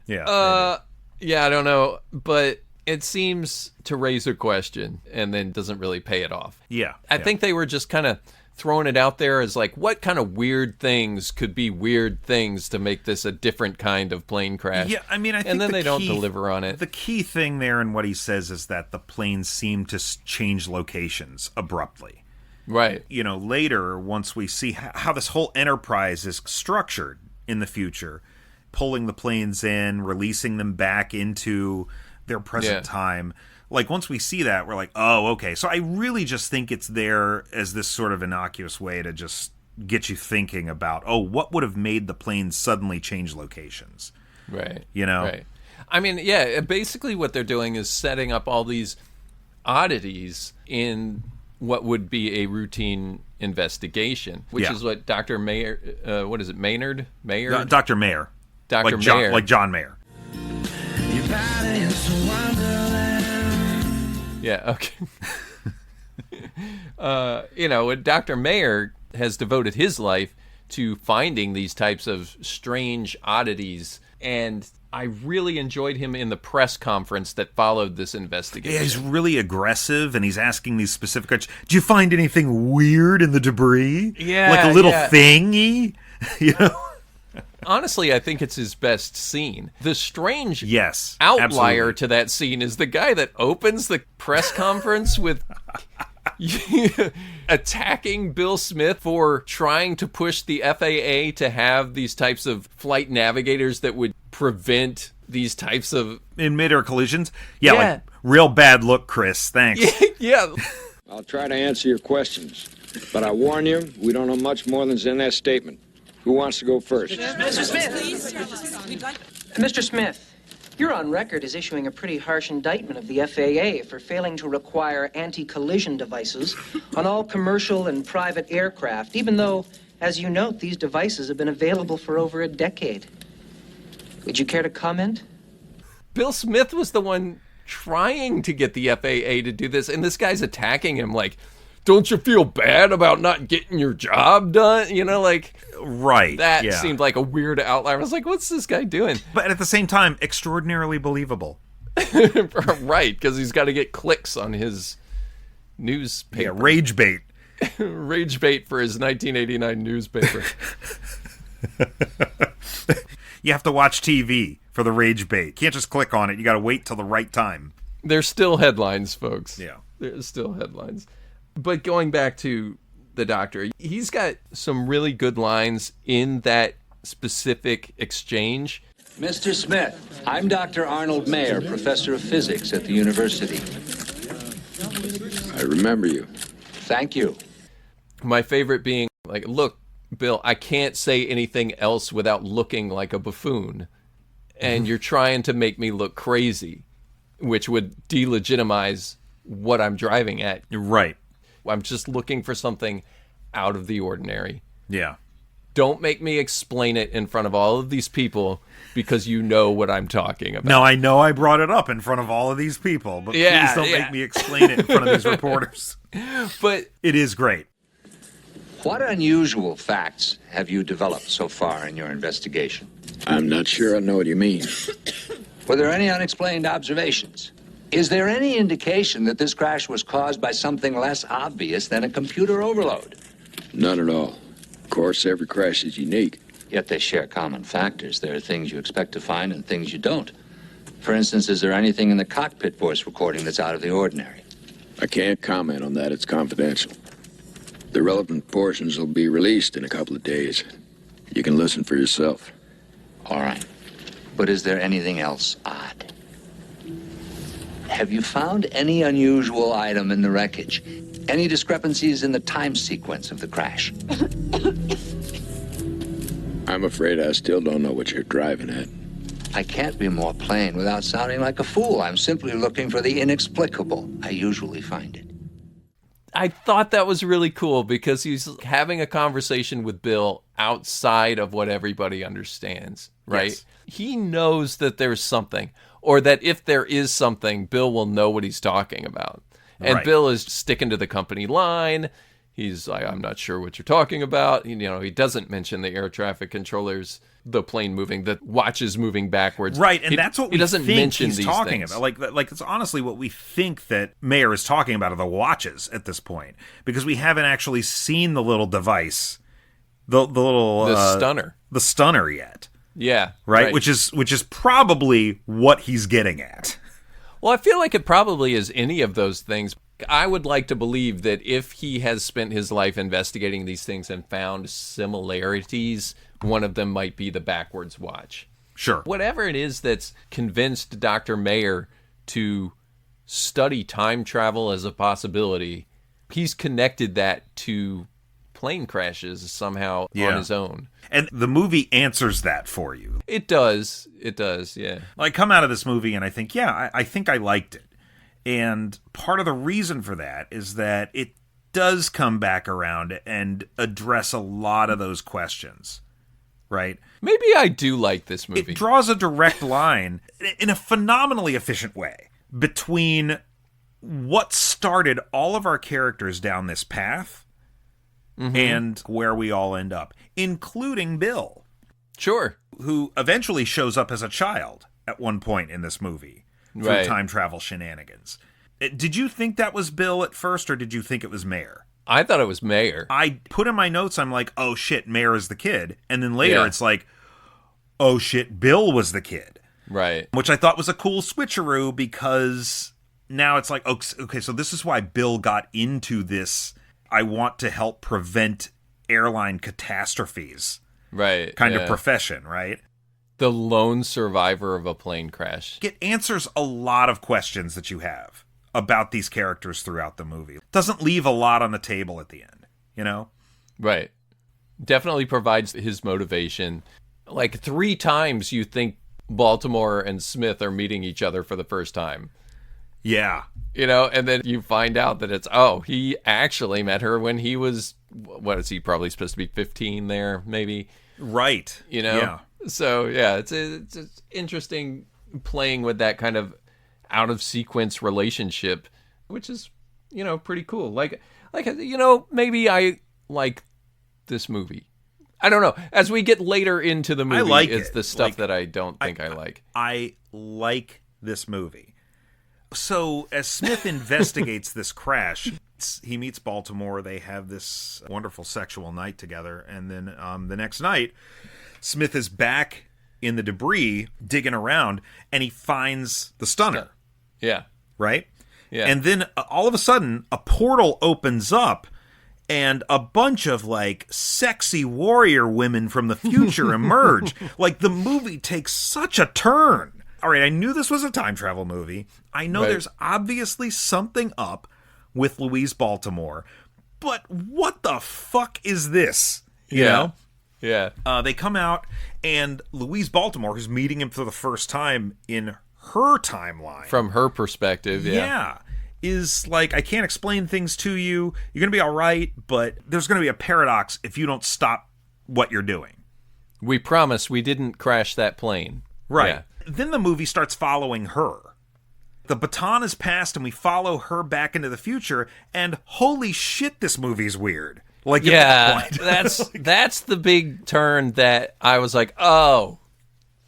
Yeah. Yeah, I don't know. But it seems to raise a question and then doesn't really pay it off. Yeah. I think they were just kind of throwing it out there as like, what kind of weird things could be weird things to make this a different kind of plane crash? Yeah, I mean, I think and then they don't deliver on it. The key thing there in what he says is that the planes seem to change locations abruptly. Right. You know, later, once we see how this whole enterprise is structured in the future, pulling the planes in, releasing them back into their present time. Like, once we see that, we're like, oh, okay. So I really just think it's there as this sort of innocuous way to just get you thinking about, oh, what would have made the planes suddenly change locations? Right. You know? Right. I mean, yeah, basically what they're doing is setting up all these oddities in what would be a routine investigation, which is what Dr. Mayer, what is it, Maynard? Mayer? Dr. Mayer. Dr. Like Mayer. Like John Mayer. Yeah, okay. You know, Dr. Mayer has devoted his life to finding these types of strange oddities, and I really enjoyed him in the press conference that followed this investigation. Yeah, he's really aggressive, and he's asking these specific questions. Did you find anything weird in the debris? Yeah, like a little thingy? You know? Honestly, I think it's his best scene. The strange outlier absolutely. to that scene is the guy that opens the press conference with attacking Bill Smith for trying to push the FAA to have these types of flight navigators that would prevent these types of in mid-air collisions. Yeah, like real bad look, Chris. Thanks. Yeah. I'll try to answer your questions, but I warn you, we don't know much more than's in that statement. Who wants to go first? Mr. Smith! Mr. Smith, you're on record as issuing a pretty harsh indictment of the FAA for failing to require anti-collision devices on all commercial and private aircraft, even though, as you note, these devices have been available for over a decade. Would you care to comment? Bill Smith was the one trying to get the FAA to do this, and this guy's attacking him like, don't you feel bad about not getting your job done? You know, like... Right. That seemed like a weird outlier. I was like, what's this guy doing? But at the same time, extraordinarily believable. Right, because he's got to get clicks on his newspaper. Yeah, rage bait. Rage bait for his 1989 newspaper. You have to watch TV for the rage bait. You can't just click on it. You got to wait till the right time. There's still headlines, folks. Yeah. There's still headlines. But going back to the doctor, he's got some really good lines in that specific exchange. Mr. Smith, I'm Dr. Arnold Mayer, professor of physics at the university. I remember you. Thank you. My favorite being like, look, Bill, I can't say anything else without looking like a buffoon. And you're trying to make me look crazy, which would delegitimize what I'm driving at. Right. I'm just looking for something out of the ordinary. Yeah. Don't make me explain it in front of all of these people because you know what I'm talking about. No, I know I brought it up in front of all of these people, but please don't make me explain it in front of these reporters. But it is great. What unusual facts have you developed so far in your investigation? I'm not sure I know what you mean. Were there any unexplained observations? Is there any indication that this crash was caused by something less obvious than a computer overload? None at all. Of course, every crash is unique. Yet they share common factors. There are things you expect to find and things you don't. For instance, is there anything in the cockpit voice recording that's out of the ordinary? I can't comment on that. It's confidential. The relevant portions will be released in a couple of days. You can listen for yourself. All right. But is there anything else odd? Have you found any unusual item in the wreckage? Any discrepancies in the time sequence of the crash? I'm afraid I still don't know what you're driving at. I can't be more plain without sounding like a fool. I'm simply looking for the inexplicable. I usually find it. I thought that was really cool because he's having a conversation with Bill outside of what everybody understands, right? Yes. He knows that there's something, or that if there is something, Bill will know what he's talking about. And right. Bill is sticking to the company line. He's like, I'm not sure what you're talking about. You know, he doesn't mention the air traffic controllers, the plane moving, the watches moving backwards. Right, and that's what he doesn't think mention he's these talking things. about. Like it's honestly what we think that Mayer is talking about are the watches at this point, because we haven't actually seen the little device, the stunner yet. Yeah, right. Which is probably what he's getting at. Well, I feel like it probably is any of those things. I would like to believe that if he has spent his life investigating these things and found similarities, one of them might be the backwards watch. Sure. Whatever it is that's convinced Dr. Mayer to study time travel as a possibility, he's connected that to plane crashes somehow on his own. And the movie answers that for you. It does. It does, yeah. I come out of this movie and I think, I think I liked it. And part of the reason for that is that it does come back around and address a lot of those questions, right? Maybe I do like this movie. It draws a direct line in a phenomenally efficient way between what started all of our characters down this path and where we all end up, including Bill. Sure. Who eventually shows up as a child at one point in this movie. Through time travel shenanigans. Did you think that was Bill at first, or did you think it was Mayer? I thought it was Mayer. I put in my notes, I'm like, oh shit, Mayer is the kid. And then later it's like, oh shit, Bill was the kid. Right. Which I thought was a cool switcheroo because now it's like, okay, so this is why Bill got into this. I want to help prevent airline catastrophes. Right. Kind of profession, right? The lone survivor of a plane crash. It answers a lot of questions that you have about these characters throughout the movie. Doesn't leave a lot on the table at the end, you know? Right. Definitely provides his motivation. Like 3 times you think Baltimore and Smith are meeting each other for the first time. Yeah. You know, and then you find out that it's, he actually met her when he was, what is he, probably supposed to be 15 there, maybe? Right. You know? Yeah. So, yeah, it's interesting playing with that kind of out-of-sequence relationship, which is, you know, pretty cool. Like you know, maybe I like this movie. I don't know. As we get later into the movie, it's the stuff that I don't think I like. I like this movie. So, as Smith investigates this crash, he meets Baltimore. They have this wonderful sexual night together. And then the next night, Smith is back in the debris, digging around, and he finds the stunner. Yeah. Right? Yeah. And then all of a sudden, a portal opens up, and a bunch of, like, sexy warrior women from the future emerge. Like, the movie takes such a turn. All right, I knew this was a time travel movie. I know there's obviously something up with Louise Baltimore, but what the fuck is this? You know? Yeah. They come out, and Louise Baltimore, who's meeting him for the first time in her timeline. From her perspective, Yeah. Is like, I can't explain things to you. You're going to be all right, but there's going to be a paradox if you don't stop what you're doing. We promise we didn't crash that plane. Right. Yeah. Then the movie starts following her. The baton is passed, and we follow her back into the future, and holy shit, this movie's weird. Like, yeah, at that point. that's the big turn that I was like,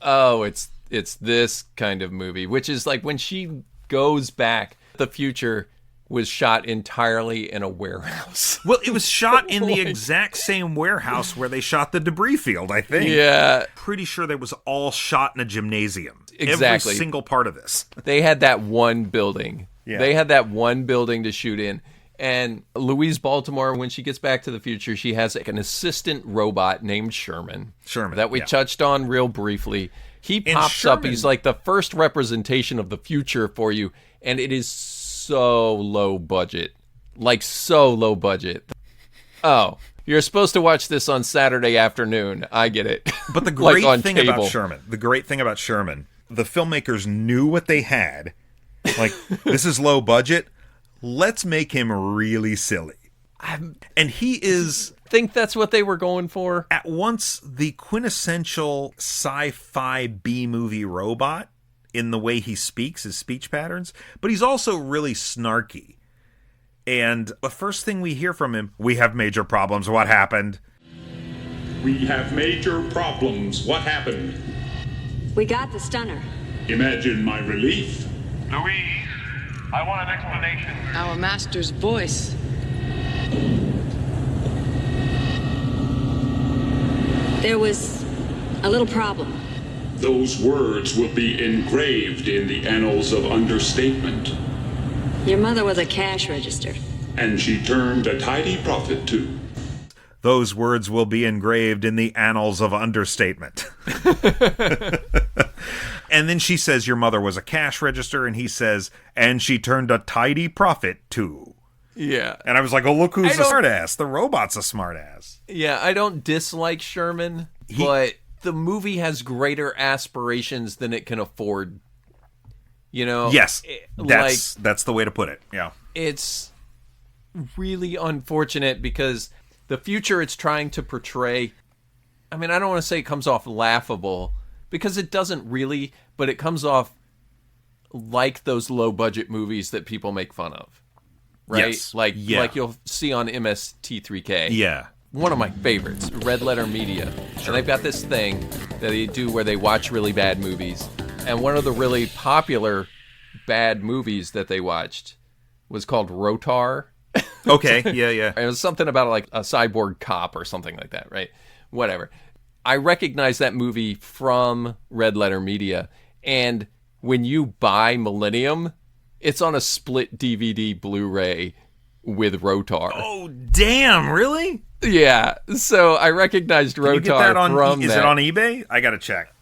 it's this kind of movie, which is like when she goes back, the future was shot entirely in a warehouse. Well, it was shot in the exact same warehouse where they shot the debris field, I think. Yeah. Pretty sure that was all shot in a gymnasium. Exactly. Every single part of this. They had that one building. Yeah. They had that one building to shoot in. And Louise Baltimore, when she gets back to the future, she has like an assistant robot named Sherman. That we touched on real briefly. He pops up. He's like the first representation of the future for you. And it is so low budget. Like so low budget. Oh, you're supposed to watch this on Saturday afternoon. I get it. But the great like thing about Sherman, the filmmakers knew what they had. Like, this is low budget. Let's make him really silly. And he is... think that's what they were going for. At once the quintessential sci-fi B-movie robot in the way he speaks, his speech patterns, but he's also really snarky. And the first thing we hear from him, we have major problems. What happened? We have major problems. What happened? We got the stunner. Imagine my relief. Louise, I want an explanation. Our master's voice. There was a little problem. Those words will be engraved in the annals of understatement. Your mother was a cash register. And she turned a tidy profit, too. Those words will be engraved in the annals of understatement. And then she says, your mother was a cash register, and he says, and she turned a tidy profit, too. Yeah. And I was like, oh, look who's a smartass. The robot's a smartass. Yeah, I don't dislike Sherman, but the movie has greater aspirations than it can afford. You know? Yes. That's the way to put it. Yeah. It's really unfortunate because the future it's trying to portray, I mean, I don't want to say it comes off laughable because it doesn't really, but it comes off like those low budget movies that people make fun of. Right? Yes. Like you'll see on MST3K. Yeah. One of my favorites, Red Letter Media. Sure. And they've got this thing that they do where they watch really bad movies. And one of the really popular bad movies that they watched was called Rotar. Okay, yeah. It was something about like a cyborg cop or something like that, right? Whatever. I recognize that movie from Red Letter Media. And when you buy Millennium, It's on a split DVD Blu-ray with Rotar. Oh, damn, really? Yeah, so I recognized Rotar you get that on, from Is it on eBay? I gotta check.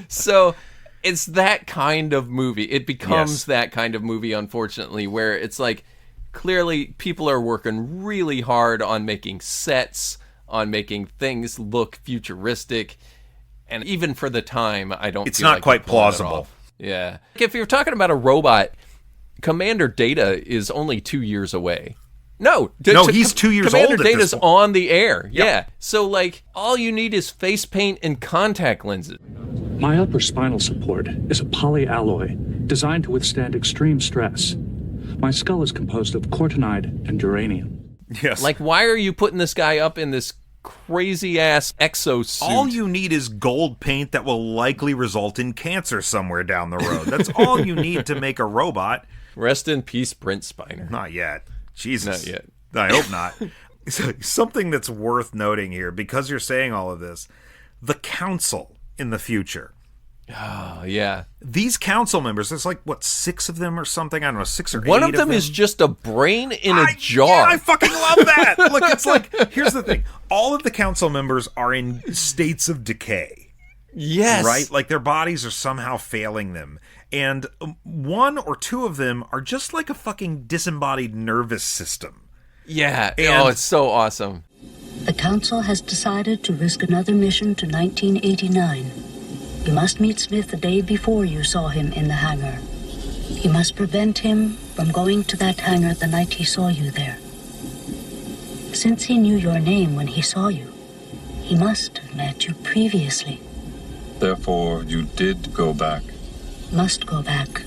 So it's that kind of movie. It becomes that kind of movie, unfortunately, where it's like clearly people are working really hard on making sets, on making things look futuristic, and even for the time, I don't. It's feel not like quite they're pulling it plausible. off. Yeah, if you're talking about a robot, Commander Data is only 2 years away. No, he's 2 years Commander old at this Data's point. on the air. Yep. Yeah, so like all you need is face paint and contact lenses. My upper spinal support is a polyalloy designed to withstand extreme stress. My skull is composed of cortinide and duranium. Yes. Like, why are you putting this guy up in this crazy-ass exosuit? All you need is gold paint that will likely result in cancer somewhere down the road. That's all you need to make a robot. Rest in peace, Brent Spiner. Not yet. Jesus. Not yet. I hope not. So, something that's worth noting here, because you're saying all of this, the council in the future. Oh, yeah. These council members, there's like, what, 6 of them or something? I don't know, 6 or 8 One of them is just a brain in a jar. Yeah, I fucking love that. Look, it's like, here's the thing. All of the council members are in states of decay. Yes. Right? Like their bodies are somehow failing them. And 1 or 2 of them are just like a fucking disembodied nervous system. Yeah. And it's so awesome. The Council has decided to risk another mission to 1989. You must meet Smith the day before you saw him in the hangar. You must prevent him from going to that hangar the night he saw you there. Since he knew your name when he saw you, he must have met you previously. Therefore, you did go back. Must go back.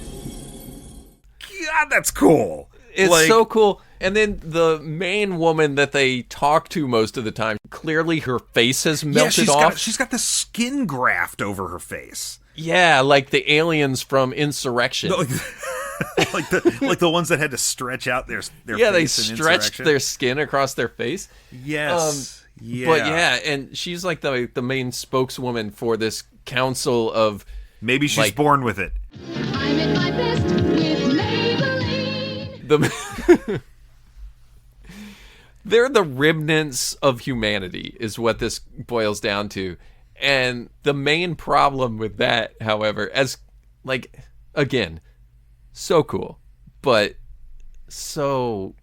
God, that's cool. It's so cool. And then the main woman that they talk to most of the time, clearly her face has melted off. She's got this skin graft over her face. Yeah, like the aliens from Insurrection. No, like the ones that had to stretch out their yeah, they face in stretched Insurrection. their skin across their face. Yes. Yeah. But yeah, and she's like the main spokeswoman for this council of... Maybe she's born with it. I'm at my best with Maybelline. They're the remnants of humanity, is what this boils down to. And the main problem with that, however, as, like, again, so cool, but so,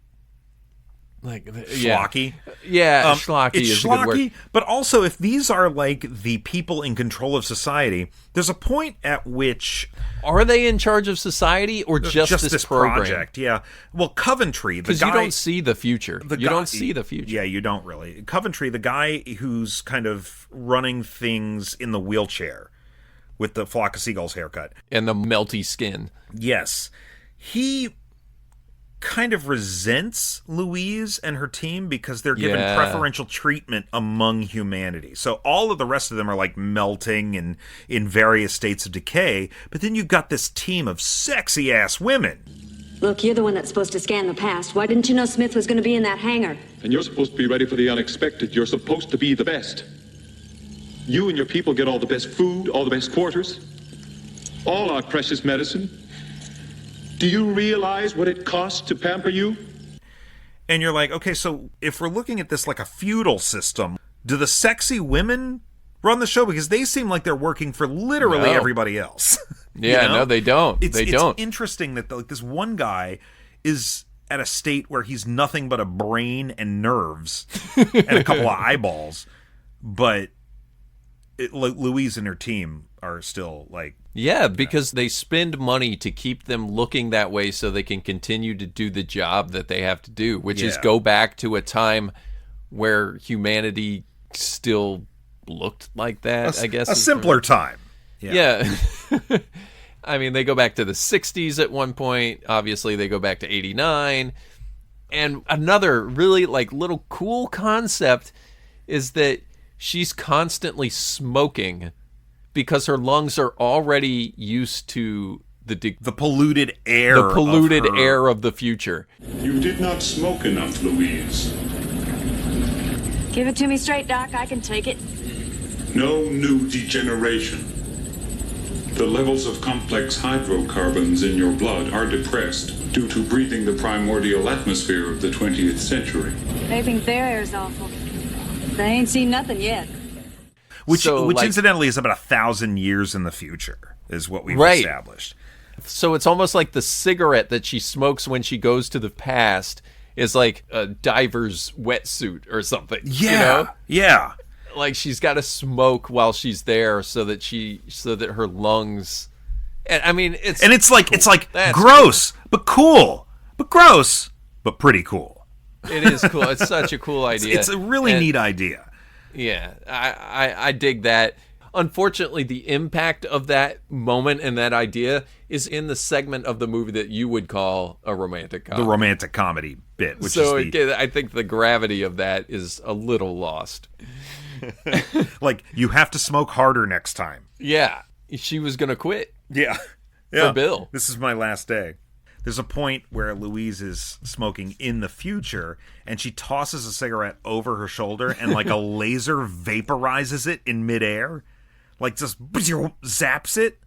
like, schlocky. Yeah, schlocky it's is a good word. But also, if these are, like, the people in control of society, there's a point at which... Are they in charge of society or just this program? Project? Yeah. Well, Coventry, the guy... Because you don't see the future. Don't see the future. Yeah, you don't really. Coventry, the guy who's kind of running things in the wheelchair with the flock of seagulls haircut. And the melty skin. Yes. He kind of resents Louise and her team because they're given preferential treatment among humanity. So all of the rest of them are like melting and in various states of decay, but then you've got this team of sexy ass women. Look, you're the one that's supposed to scan the past. Why didn't you know Smith was going to be in that hangar? And you're supposed to be ready for the unexpected. You're supposed to be the best. You and your people get all the best food, all the best quarters, all our precious medicine. Do you realize what it costs to pamper you? And you're like, okay, so if we're looking at this like a feudal system, do the sexy women run the show? Because they seem like they're working for literally everybody else. Yeah, no, they don't. They don't. It's interesting that like this one guy is at a state where he's nothing but a brain and nerves and a couple of eyeballs, but Louise and her team are still like... Yeah, because they spend money to keep them looking that way so they can continue to do the job that they have to do, which is go back to a time where humanity still looked like that, I guess. A simpler time. Yeah. I mean, they go back to the 60s at one point. Obviously, they go back to 89. And another really like little cool concept is that she's constantly smoking because her lungs are already used to the polluted air. The polluted air of the future. You did not smoke enough, Louise. Give it to me straight, Doc. I can take it. No new degeneration. The levels of complex hydrocarbons in your blood are depressed due to breathing the primordial atmosphere of the 20th century. They think their air's awful. They ain't seen nothing yet. Which incidentally is about 1,000 years in the future, is what we've established. So it's almost like the cigarette that she smokes when she goes to the past is like a diver's wetsuit or something. Yeah, you know? Yeah. Like she's got to smoke while she's there so that her lungs. I mean, it's That's gross, but cool, but gross, but pretty cool. It is cool. It's such a cool idea. It's a really neat idea. Yeah, I dig that. Unfortunately, the impact of that moment and that idea is in the segment of the movie that you would call a romantic comedy. The romantic comedy bit. Which I think the gravity of that is a little lost. Like, you have to smoke harder next time. Yeah, she was going to quit. Yeah. For Bill. This is my last day. There's a point where Louise is smoking in the future, and she tosses a cigarette over her shoulder, and like a laser vaporizes it in midair. Like, just zaps it.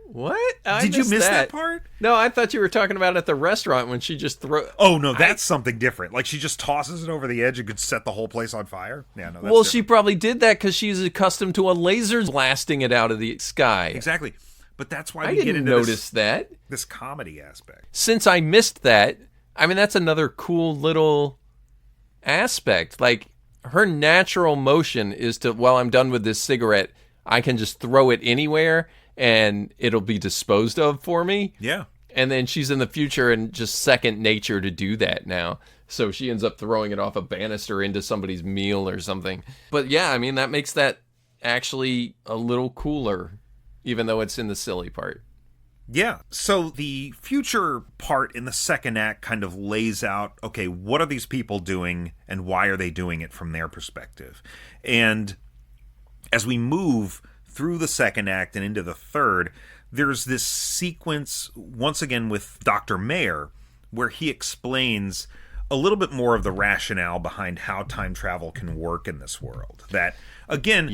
What? Did you miss that part? No, I thought you were talking about at the restaurant when she just throw. Oh no, that's something different. Like she just tosses it over the edge and could set the whole place on fire. Yeah, no. That's well, different. she probably did that because she's accustomed to a laser blasting it out of the sky. Exactly, but that's why I we didn't get into notice that this comedy aspect. Since I missed that, I mean that's another cool little aspect. Like her natural motion is to, while I'm done with this cigarette, I can just throw it anywhere and it'll be disposed of for me. Yeah. And then she's in the future and just second nature to do that now. So she ends up throwing it off a banister into somebody's meal or something. But yeah, I mean, that makes that actually a little cooler, even though it's in the silly part. Yeah. So the future part in the second act kind of lays out, okay, what are these people doing and why are they doing it from their perspective? And as we move through the second act and into the third, there's this sequence, once again with Dr. Mayer, where he explains a little bit more of the rationale behind how time travel can work in this world. That, again,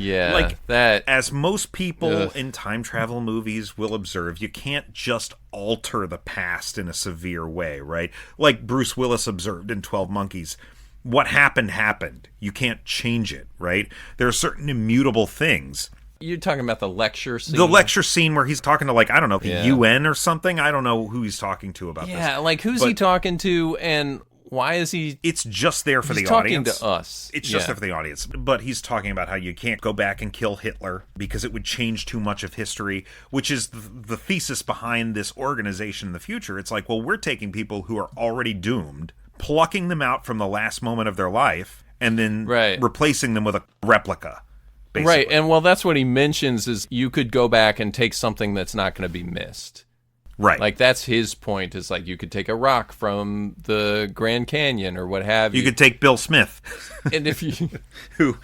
as most people in time travel movies will observe, you can't just alter the past in a severe way, right? Like Bruce Willis observed in 12 Monkeys. What happened. You can't change it, right? There are certain immutable things. You're talking about the lecture scene? The lecture scene where he's talking to, like, I don't know, the UN or something? I don't know who he's talking to about this. Yeah, like, who's he talking to and why is he... It's just there for the talking audience. To us. It's just there for the audience. But he's talking about how you can't go back and kill Hitler because it would change too much of history, which is the thesis behind this organization in the future. It's like, well, we're taking people who are already doomed, plucking them out from the last moment of their life, and then replacing them with a replica. Basically. Right, and well, that's what he mentions is you could go back and take something that's not going to be missed. Right. Like, that's his point, is like you could take a rock from the Grand Canyon or what have you. You could take Bill Smith. And if you... who,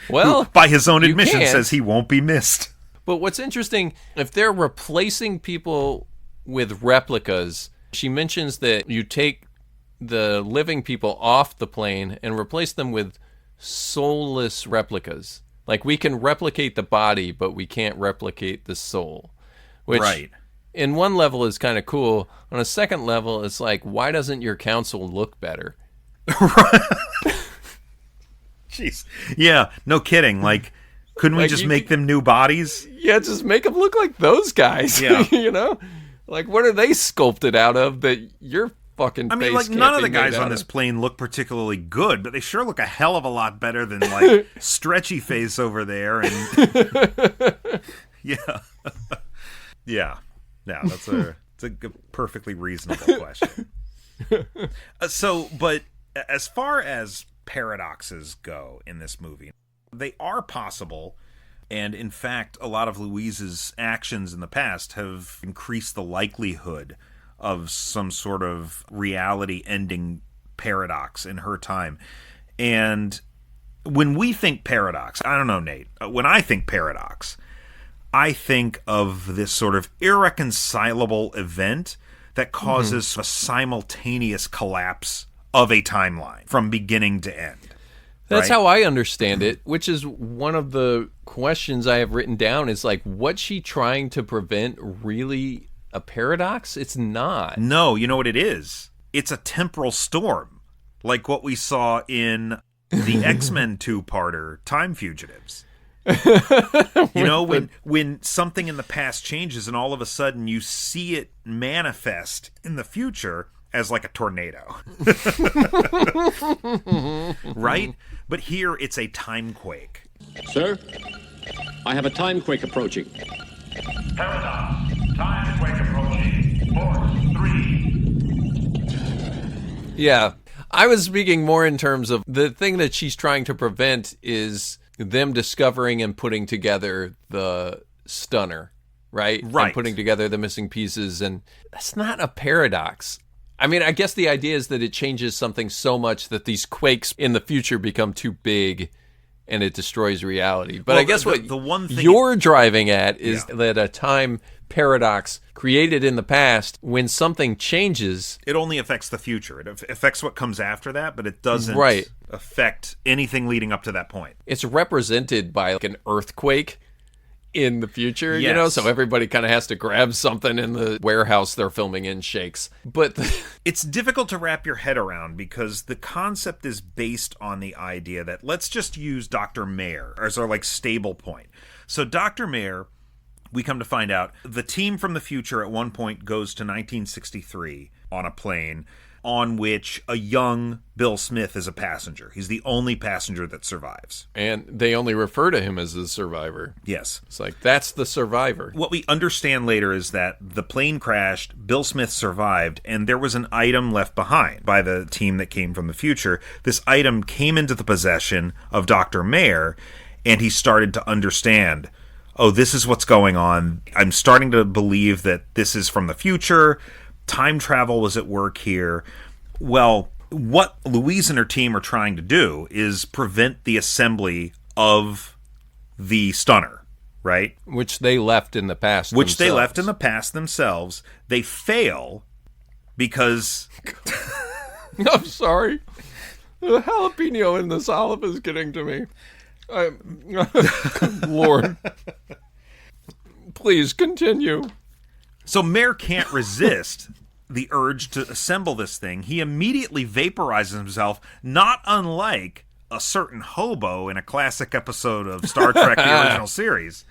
by his own admission, says he won't be missed. But what's interesting, if they're replacing people with replicas, she mentions that you take the living people off the plane and replace them with soulless replicas. Like, we can replicate the body, but we can't replicate the soul. Which, in one level, is kind of cool. On a second level, it's like, why doesn't your council look better? Jeez. Yeah, no kidding. Like, couldn't we just make them new bodies? Yeah, just make them look like those guys. Yeah. You know? Like, what are they sculpted out of that you're fucking face like, can't none of be the guys made on out this of? plane look particularly good, but they sure look a hell of a lot better than, like, Stretchy Face over there. And yeah. Yeah, it's a perfectly reasonable question. But as far as paradoxes go in this movie, they are possible. And in fact, a lot of Louise's actions in the past have increased the likelihood of some sort of reality-ending paradox in her time. And when we think paradox, I don't know, Nate, when I think paradox, I think of this sort of irreconcilable event that causes a simultaneous collapse of a timeline from beginning to end. That's right? how I understand it, which is one of the questions I have written down is like, what's she trying to prevent really a paradox? It's not. No, you know what it is? It's a temporal storm, like what we saw in the X-Men 2-parter, Time Fugitives. You know, when something in the past changes and all of a sudden you see it manifest in the future as like a tornado. Right? But here it's a timequake. Sir, I have a timequake approaching. Paradox. Timequake approaching. Force 3. Yeah. I was speaking more in terms of the thing that she's trying to prevent is them discovering and putting together the stunner, right? Right. And putting together the missing pieces. And that's not a paradox. I mean, I guess the idea is that it changes something so much that these quakes in the future become too big and it destroys reality. But well, I guess the one thing you're driving at is that a time paradox created in the past, when something changes, it only affects the future. It affects what comes after that, but it doesn't affect anything leading up to that point. It's represented by like an earthquake in the future, yes. You know, so everybody kind of has to grab something in the warehouse they're filming in shakes. But it's difficult to wrap your head around because the concept is based on the idea that let's just use Dr. Mayer as our like stable point. So Dr. Mayer, we come to find out, the team from the future at one point goes to 1963 on a plane on which a young Bill Smith is a passenger. He's the only passenger that survives. And they only refer to him as the survivor. Yes. It's like, that's the survivor. What we understand later is that the plane crashed, Bill Smith survived, and there was an item left behind by the team that came from the future. This item came into the possession of Dr. Mayer, and he started to understand, oh, this is what's going on. I'm starting to believe that this is from the future. Time travel was at work here. Well, what Louise and her team are trying to do is prevent the assembly of the stunner, right? Which they left in the past themselves. They fail because... I'm sorry. The jalapeno in this olive is getting to me. Lord. Please continue. So Mayer can't resist the urge to assemble this thing. He immediately vaporizes himself, not unlike a certain hobo in a classic episode of Star Trek, the original series.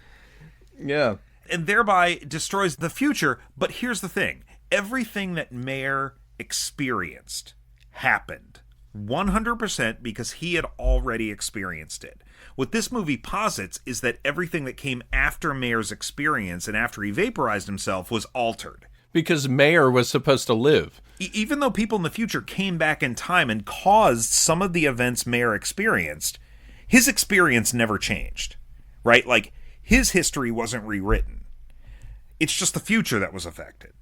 Yeah. And thereby destroys the future. But here's the thing. Everything that Mayer experienced happened 100% because he had already experienced it. What this movie posits is that everything that came after Mayer's experience and after he vaporized himself was altered. Because Mayer was supposed to live. Even though people in the future came back in time and caused some of the events Mayer experienced, his experience never changed, right? Like, his history wasn't rewritten. It's just the future that was affected.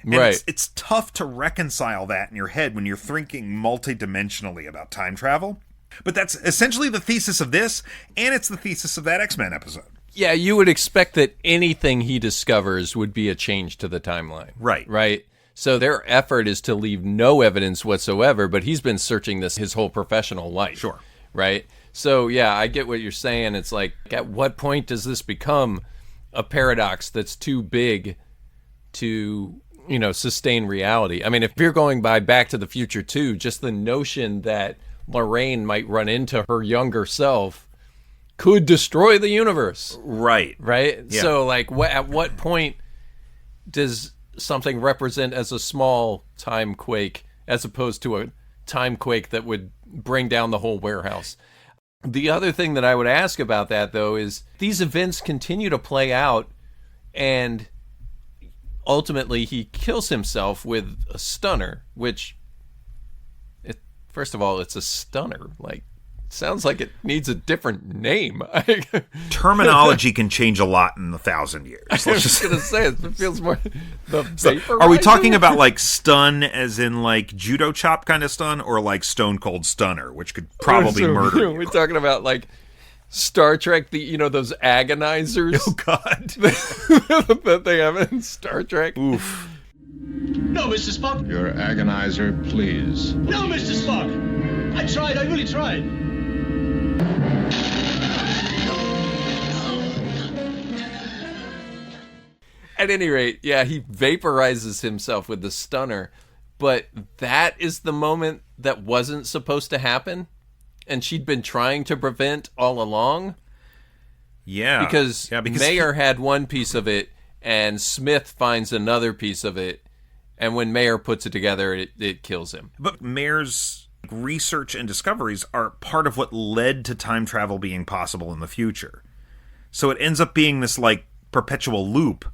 And right. It's tough to reconcile that in your head when you're thinking multidimensionally about time travel. But that's essentially the thesis of this, and it's the thesis of that X-Men episode. Yeah, you would expect that anything he discovers would be a change to the timeline. Right. Right? So their effort is to leave no evidence whatsoever, but he's been searching this his whole professional life. Sure. Right? So, yeah, I get what you're saying. It's like, at what point does this become a paradox that's too big to, you know, sustain reality? I mean, if you're going by Back to the Future 2, just the notion that Lorraine might run into her younger self could destroy the universe. Right. Right? Yeah. So, like, at what point does something represent as a small time quake as opposed to a time quake that would bring down the whole warehouse? The other thing that I would ask about that, though, is these events continue to play out, and ultimately he kills himself with a stunner, which... First of all, it's a stunner. Like, sounds like it needs a different name. Terminology can change a lot in 1,000 years. I was just going to say, it feels more... Are we talking about, like, stun as in, like, judo chop kind of stun, or, like, stone cold stunner, which could probably murder you? We're talking about, like, Star Trek, those agonizers. Oh, God. that they have in Star Trek. Oof. No, Mr. Spock. Your agonizer, please. No, Mr. Spock. I tried. I really tried. At any rate, yeah, he vaporizes himself with the stunner, but that is the moment that wasn't supposed to happen, and she'd been trying to prevent all along. Yeah. Because Mayer had one piece of it, and Smith finds another piece of it, and when Mayer puts it together, it kills him. But Mayer's research and discoveries are part of what led to time travel being possible in the future. So it ends up being this, like, perpetual loop,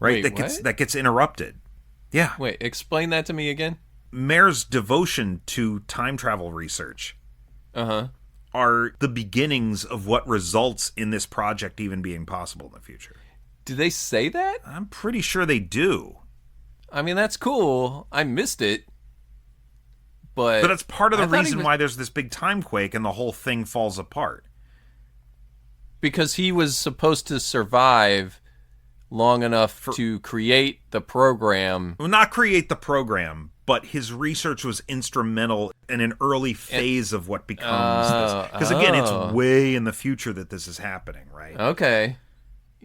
right? Wait, that gets interrupted. Yeah. Wait, explain that to me again. Mayer's devotion to time travel research are the beginnings of what results in this project even being possible in the future. Do they say that? I'm pretty sure they do. I mean, that's cool. I missed it. But it's part of the reason why there's this big time quake and the whole thing falls apart. Because he was supposed to survive long enough to create the program. Well, not create the program, but his research was instrumental in an early phase of what becomes this. Because again, it's way in the future that this is happening, right? Okay.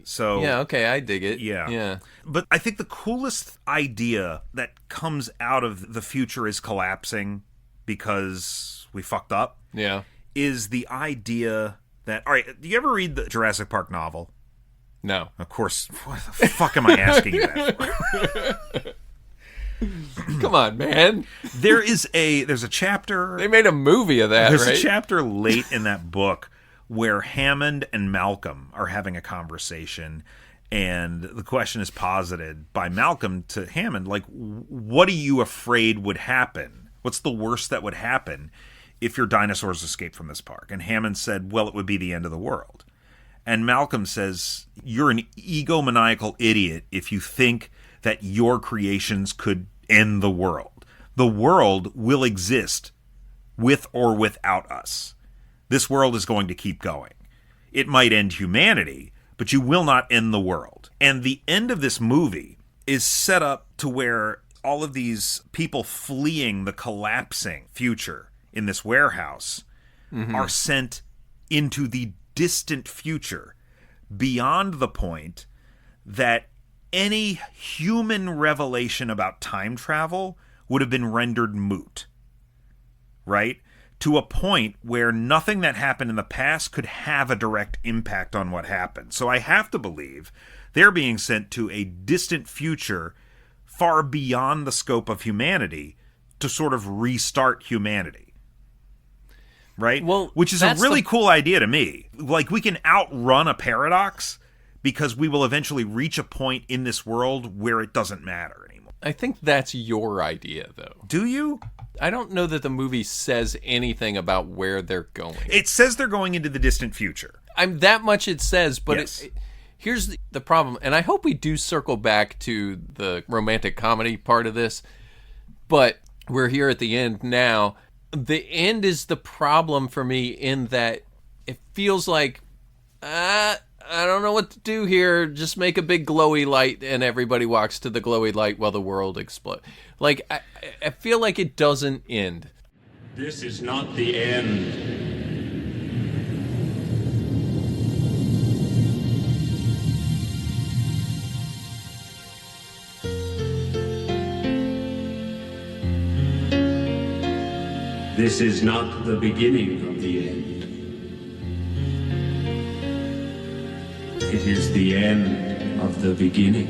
So yeah, okay, I dig it. Yeah. But I think the coolest idea that comes out of the future is collapsing because we fucked up. Yeah. Is the idea that, all right, do you ever read the Jurassic Park novel? No. Of course. What the fuck am I asking you that for? Come on, man. There's a chapter. They made a movie of that, There's right? a chapter late in that book where Hammond and Malcolm are having a conversation, and the question is posited by Malcolm to Hammond, like, what are you afraid would happen? What's the worst that would happen if your dinosaurs escape from this park? And Hammond said, well, it would be the end of the world. And Malcolm says, you're an egomaniacal idiot if you think that your creations could end the world. The world will exist with or without us. This world is going to keep going. It might end humanity, but you will not end the world. And the end of this movie is set up to where all of these people fleeing the collapsing future in this warehouse are sent into the distant future beyond the point that any human revelation about time travel would have been rendered moot, right? To a point where nothing that happened in the past could have a direct impact on what happened. So I have to believe they're being sent to a distant future far beyond the scope of humanity to sort of restart humanity. Right? Well, which is a really cool idea to me. Like, we can outrun a paradox because we will eventually reach a point in this world where it doesn't matter anymore. I think that's your idea, though. Do you? I don't know that the movie says anything about where they're going. It says they're going into the distant future. That much it says, but yes. Here's the problem, and I hope we do circle back to the romantic comedy part of this, but we're here at the end now. The end is the problem for me in that it feels like, I don't know what to do here. Just make a big glowy light and everybody walks to the glowy light while the world explodes. Like, I feel like it doesn't end. This is not the end. This is not the beginning of the end. It is the end of the beginning.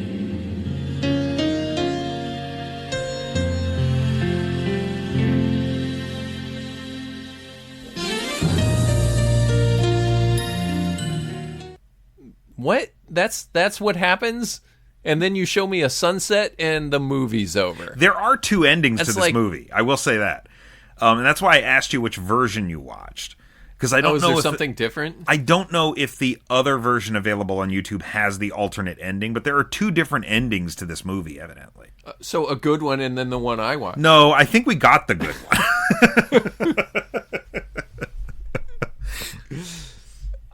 What? That's what happens? And then you show me a sunset and the movie's over. There are two endings to this movie. I will say that. And that's why I asked you which version you watched. Because I don't know is there if something different? I don't know if the other version available on YouTube has the alternate ending, but there are two different endings to this movie, evidently. So a good one and then the one I watched. No, I think we got the good one.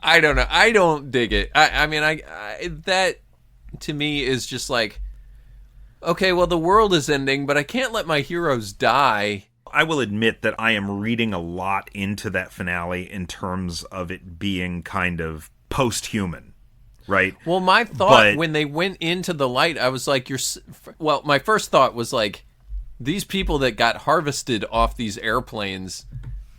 I don't know. I don't dig it. I mean, that to me is just like, okay, well, the world is ending, but I can't let my heroes die. I will admit that I am reading a lot into that finale in terms of it being kind of post-human. right? Well, my thought when they went into the light, I was like, my first thought was like, these people that got harvested off these airplanes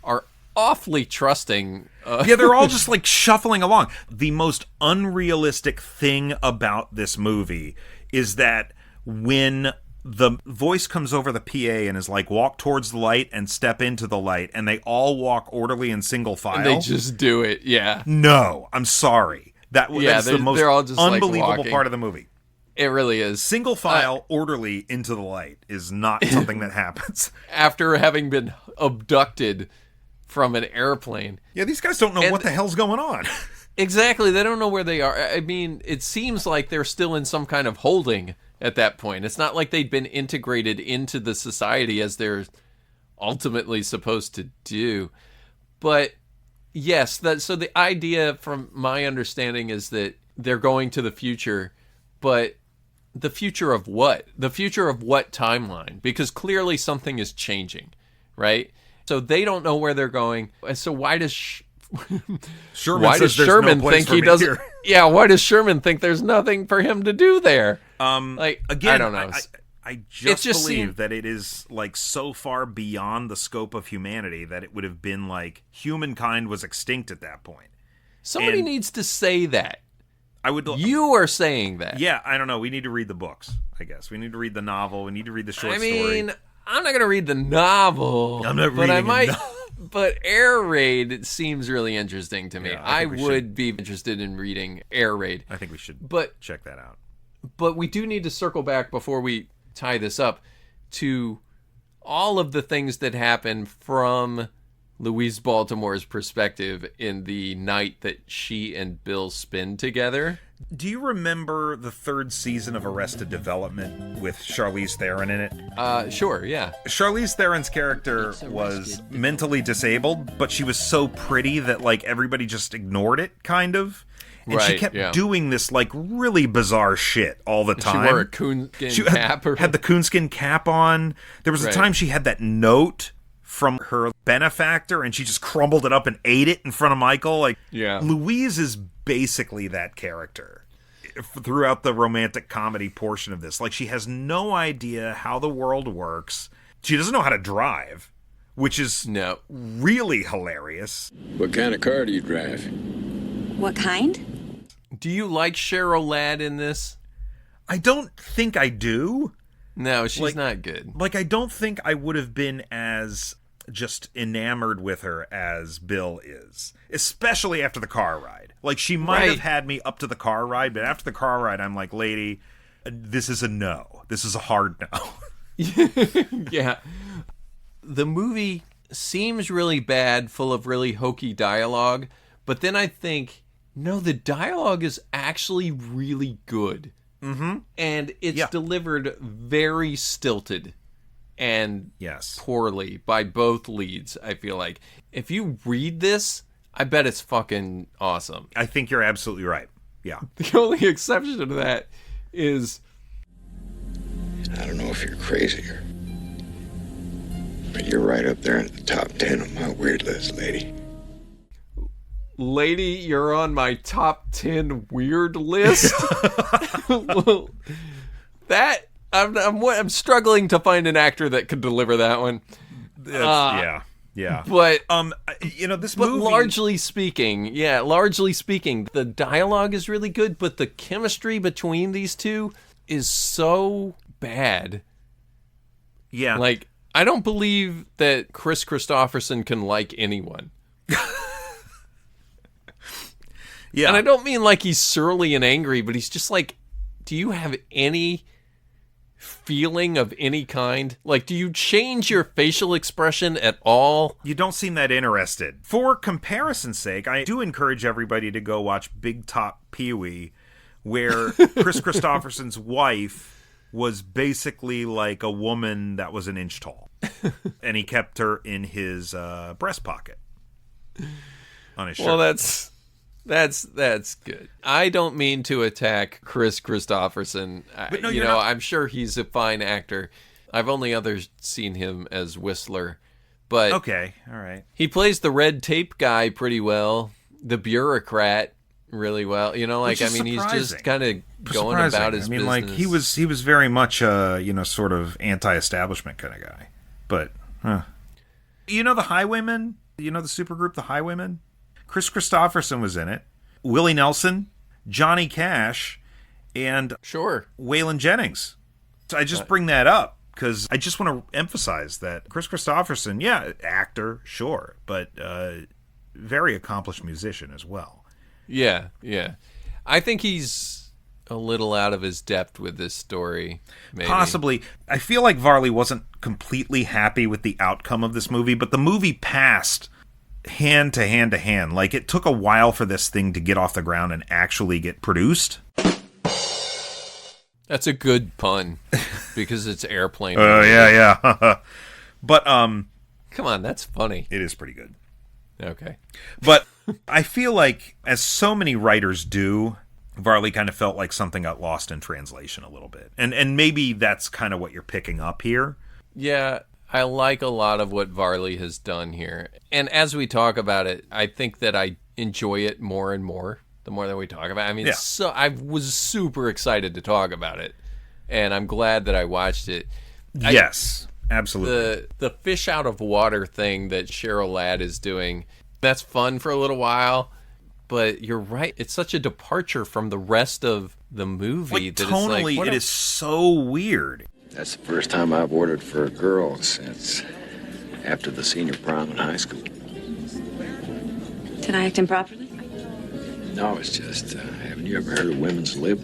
are awfully trusting. Yeah, they're all just like shuffling along. The most unrealistic thing about this movie is that when the voice comes over the PA and is like, walk towards the light and step into the light, and they all walk orderly in single file. And they just do it, yeah. No, I'm sorry. That's the most unbelievable part of the movie. It really is. Single file, orderly into the light is not something that happens. After having been abducted from an airplane. Yeah, these guys don't know what the hell's going on. Exactly, they don't know where they are. I mean, it seems like they're still in some kind of holding at that point. It's not like they'd been integrated into the society as they're ultimately supposed to do. But yes, so the idea from my understanding is that they're going to the future, but the future of what? The future of what timeline? Because clearly something is changing, right? So they don't know where they're going. So why does Sherman think he doesn't? Yeah, why does Sherman think there's nothing for him to do there? Like, again, I don't know. I just believe that it is like so far beyond the scope of humanity that it would have been like humankind was extinct at that point. Somebody needs to say that. You are saying that. Yeah, I don't know. We need to read the books, I guess. We need to read the novel. We need to read the short story. I mean, I'm not going to read the novel. I'm not reading it. But Air Raid seems really interesting to me. Yeah, I would be interested in reading Air Raid. I think we should check that out. But we do need to circle back before we tie this up to all of the things that happen from Louise Baltimore's perspective in the night that she and Bill spend together. Do you remember the third season of Arrested Development with Charlize Theron in it? Sure, yeah. Charlize Theron's character was mentally disabled, but she was so pretty that like everybody just ignored it, kind of. And she kept doing this like really bizarre shit all the time. She wore a coonskin cap. Had the coonskin cap on. There was a time she had that note from her benefactor and she just crumbled it up and ate it in front of Michael. Like, Louise is basically that character throughout the romantic comedy portion of this. Like, she has no idea how the world works. She doesn't know how to drive, which is really hilarious. What kind of car do you drive? What kind? Do you like Cheryl Ladd in this? I don't think I do. No, she's not good. Like, I don't think I would have been as just enamored with her as Bill is, especially after the car ride. Like, she might have had me up to the car ride, but after the car ride, I'm like, lady, this is a no. This is a hard no. Yeah. The movie seems really bad, full of really hokey dialogue, but then I think, no, the dialogue is actually really good. Mm-hmm. And it's delivered very stilted and poorly by both leads, I feel like. If you read this, I bet it's fucking awesome. I think you're absolutely right. Yeah. The only exception to that is... I don't know if you're crazy but you're right up there in the top 10 on my weird list, lady. Lady, you're on my top 10 weird list. Well, that I'm struggling to find an actor that could deliver that one. Yeah. But this movie. Largely speaking, the dialogue is really good, but the chemistry between these two is so bad. Yeah, like I don't believe that Chris Christopherson can like anyone. Yeah. And I don't mean like he's surly and angry, but he's just like, do you have any feeling of any kind? Like, do you change your facial expression at all? You don't seem that interested. For comparison's sake, I do encourage everybody to go watch Big Top Pee-wee, where Chris Christopherson's wife was basically like a woman that was an inch tall. And he kept her in his breast pocket on his shirt. Well, that's good. I don't mean to attack Chris Christopherson. But no, I'm sure he's a fine actor. I've only seen him as Whistler. But okay, all right. He plays the red tape guy pretty well, the bureaucrat really well. You know, like, Which I is mean, he's surprising. just kind of going about his business. like he was very much sort of anti-establishment kind of guy. But you know the Highwaymen? You know the supergroup the Highwaymen? Chris Christopherson was in it. Willie Nelson, Johnny Cash, and Waylon Jennings. So I just bring that up because I just want to emphasize that Chris Christopherson, actor, sure, but very accomplished musician as well. Yeah. I think he's a little out of his depth with this story, maybe. Possibly. I feel like Varley wasn't completely happy with the outcome of this movie, but the movie passed hand to hand to hand. Like, it took a while for this thing to get off the ground and actually get produced. That's a good pun, because it's airplane. Yeah. But, come on, that's funny. It is pretty good. Okay. But I feel like, as so many writers do, Varley kind of felt like something got lost in translation a little bit. And maybe that's kind of what you're picking up here. Yeah, I like a lot of what Varley has done here. And as we talk about it, I think that I enjoy it more and more, the more that we talk about it. I mean, so I was super excited to talk about it, and I'm glad that I watched it. Yes, absolutely. The fish out of water thing that Cheryl Ladd is doing, that's fun for a little while, but you're right. It's such a departure from the rest of the movie. Like, that tonally, it's like, it is so weird. That's the first time I've ordered for a girl since after the senior prom in high school. Did I act improperly? No, it's just, haven't you ever heard of women's lib?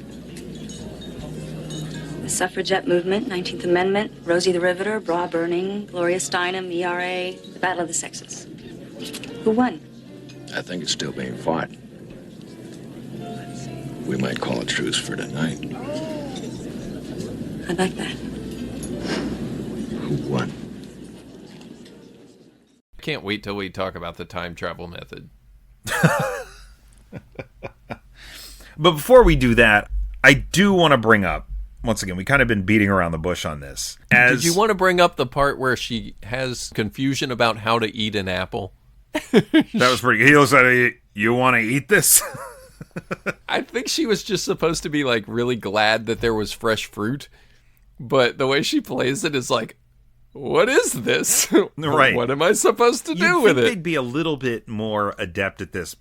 The suffragette movement, 19th Amendment, Rosie the Riveter, bra burning, Gloria Steinem, ERA, the Battle of the Sexes. Who won? I think it's still being fought. We might call a truce for tonight. I like that. Who won? I can't wait till we talk about the time travel method. But before we do that, I do want to bring up, once again, we kind of been beating around the bush on this. Did you want to bring up the part where she has confusion about how to eat an apple? That was pretty good. He looks at it, you want to eat this? I think she was just supposed to be like really glad that there was fresh fruit, but the way she plays it is like, what is this? Right. What am I supposed to do with it? They'd be a little bit more adept at this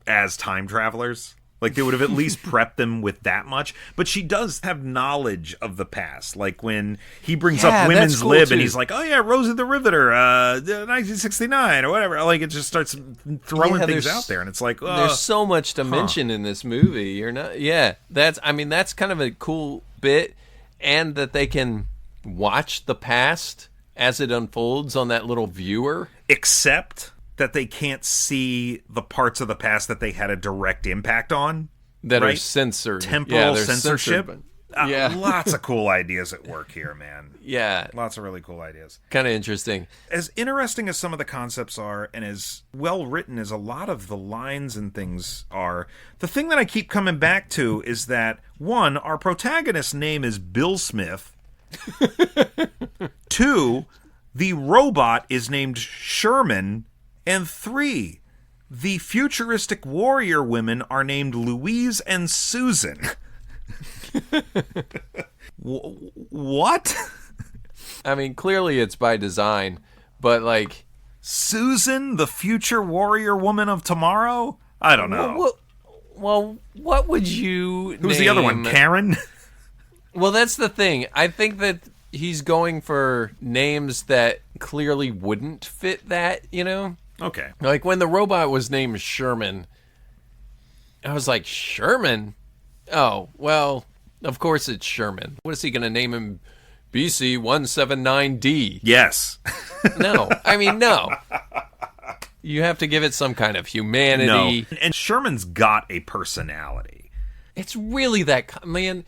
as time travelers. Like, they would have at least prepped them with that much. But she does have knowledge of the past. Like, when he brings up women's lib, and he's like, oh, yeah, Rosie the Riveter, 1969, or whatever. Like, it just starts throwing things out there. And it's like, there's so much to mention in this movie. You're not, that's kind of a cool bit. And that they can watch the past as it unfolds on that little viewer. Except that they can't see the parts of the past that they had a direct impact on. That are censored. Temporal censorship. Censored, lots of cool ideas at work here, man. Yeah. Lots of really cool ideas. Kind of interesting. As interesting as some of the concepts are, and as well written as a lot of the lines and things are, the thing that I keep coming back to is that, one, our protagonist's name is Bill Smith. Two, the robot is named Sherman. And three, the futuristic warrior women are named Louise and Susan. What? I mean, clearly it's by design, but like... Susan, the future warrior woman of tomorrow? I don't know. Well, what would you Who's the other one, Karen? Well, that's the thing. I think that he's going for names that clearly wouldn't fit that, you know? Okay. Like, when the robot was named Sherman, I was like, Sherman? Oh, well, of course it's Sherman. What is he going to name him? BC-179D? Yes. No. I mean, no. You have to give it some kind of humanity. No. And Sherman's got a personality. It's really that... Man,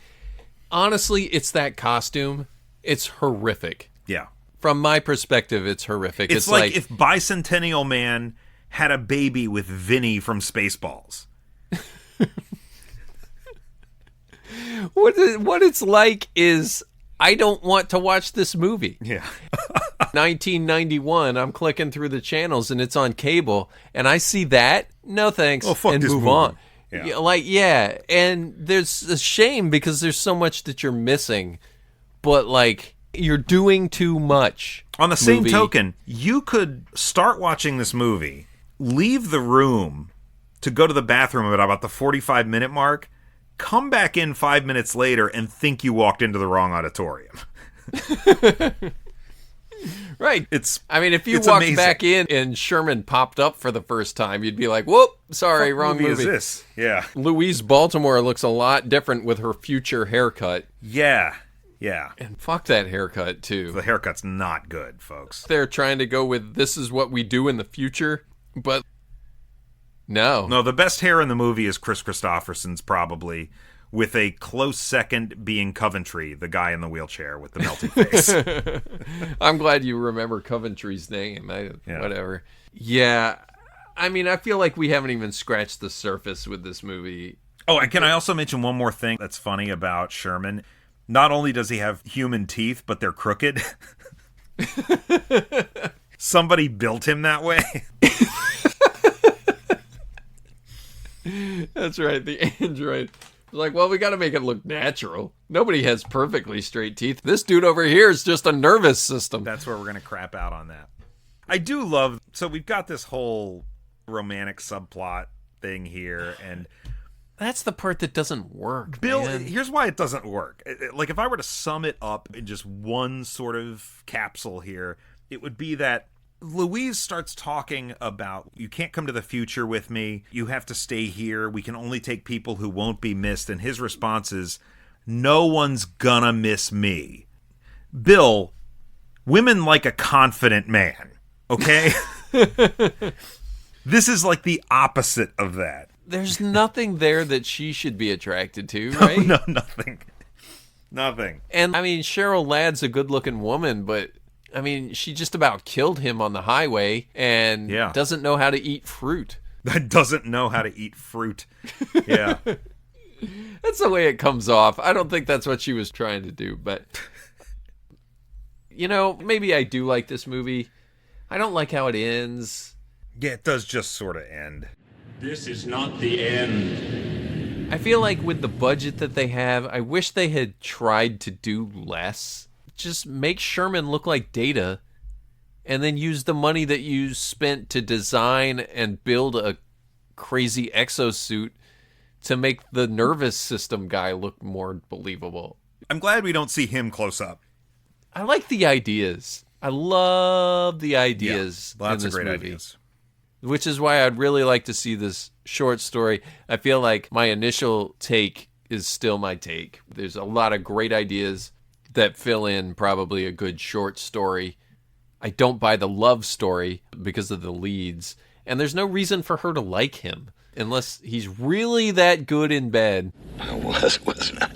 honestly, it's that costume. It's horrific. Yeah. From my perspective, it's horrific. It's like if Bicentennial Man had a baby with Vinny from Spaceballs. What it's like is, I don't want to watch this movie. Yeah. 1991, I'm clicking through the channels and it's on cable, and I see that. No thanks. Oh, fuck and this move movie. on. Yeah, and there's a shame because there's so much that you're missing, but like you're doing too much. On the same token, you could start watching this movie, leave the room to go to the bathroom at about the 45-minute mark, come back in 5 minutes later and think you walked into the wrong auditorium. Right. If you walked back in and Sherman popped up for the first time, you'd be like, whoop, sorry, wrong movie. What movie is this? Yeah. Louise Baltimore looks a lot different with her future haircut. Yeah. And fuck that haircut, too. The haircut's not good, folks. They're trying to go with this is what we do in the future, but no. No, the best hair in the movie is Chris Christopherson's, probably, with a close second being Coventry, the guy in the wheelchair with the melting face. I'm glad you remember Coventry's name. Whatever. Yeah. I feel like we haven't even scratched the surface with this movie. Oh, and can I also mention one more thing that's funny about Sherman? Not only does he have human teeth, but they're crooked. Somebody built him that way. That's right. The android was like, well, we got to make it look natural. Nobody has perfectly straight teeth. This dude over here is just a nervous system. That's where we're going to crap out on that. I do love... So we've got this whole romantic subplot thing here, and... That's the part that doesn't work, Bill, man. Here's why it doesn't work. Like, if I were to sum it up in just one sort of capsule here, it would be that Louise starts talking about, you can't come to the future with me. You have to stay here. We can only take people who won't be missed. And his response is, no one's gonna miss me. Bill, women like a confident man, okay? This is like the opposite of that. There's nothing there that she should be attracted to, right? No, nothing. Nothing. And, Cheryl Ladd's a good-looking woman, but, she just about killed him on the highway and doesn't know how to eat fruit. Doesn't know how to eat fruit. Yeah. That's the way it comes off. I don't think that's what she was trying to do, but... maybe I do like this movie. I don't like how it ends. Yeah, it does just sort of end. This is not the end. I feel like with the budget that they have, I wish they had tried to do less. Just make Sherman look like Data, and then use the money that you spent to design and build a crazy exosuit to make the nervous system guy look more believable. I'm glad we don't see him close up. I like the ideas. I love the ideas lots in this of great movie. ideas. Which is why I'd really like to see this short story. I feel like my initial take is still my take. There's a lot of great ideas that fill in probably a good short story. I don't buy the love story because of the leads. And there's no reason for her to like him unless he's really that good in bed. I wasn't I?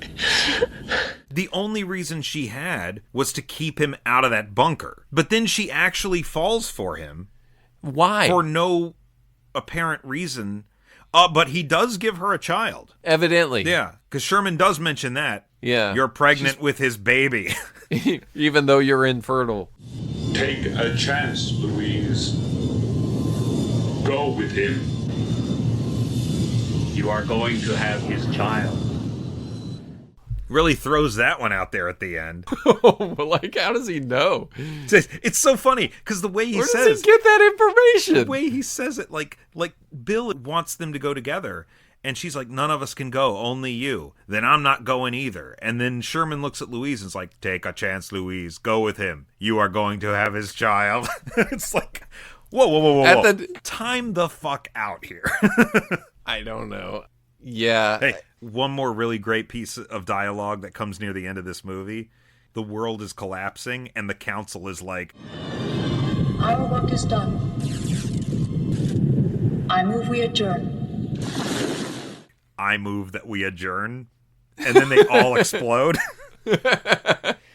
The only reason she had was to keep him out of that bunker. But then she actually falls for him. Why? For no apparent reason. But he does give her a child. Evidently. Yeah, because Sherman does mention that. Yeah. You're pregnant with his baby. Even though you're infertile. Take a chance, Louise. Go with him. You are going to have his child. Really throws that one out there at the end. Like, how does he know? It's so funny because the way he Where says, does he get that information? The way he says it, like Bill wants them to go together, and she's like, "None of us can go, only you." Then I'm not going either. And then Sherman looks at Louise and is like, "Take a chance, Louise. Go with him. You are going to have his child." It's like, whoa. Time the fuck out here. I don't know. Yeah. Hey, one more really great piece of dialogue that comes near the end of this movie. The world is collapsing, and the council is like, Our work is done. I move we adjourn. I move that we adjourn. And then they all explode.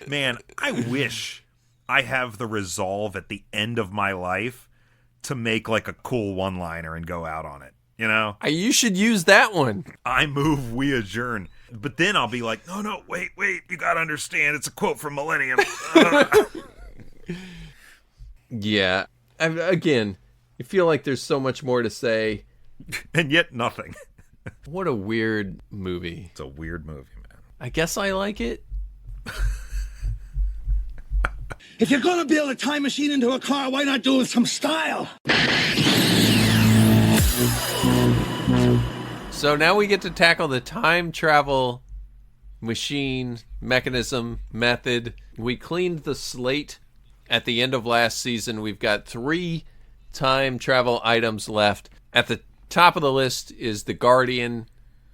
Man, I wish I have the resolve at the end of my life to make like a cool one-liner and go out on it. You know? You should use that one. I move, we adjourn. But then I'll be like, no, wait, you gotta understand. It's a quote from Millennium. Yeah. Again, I feel like there's so much more to say. And yet nothing. What a weird movie. It's a weird movie, man. I guess I like it. If you're gonna build a time machine into a car, why not do it with some style? So now we get to tackle the time travel machine, mechanism, method. We cleaned the slate at the end of last season. We've got 3 time travel items left. At the top of the list is the Guardian,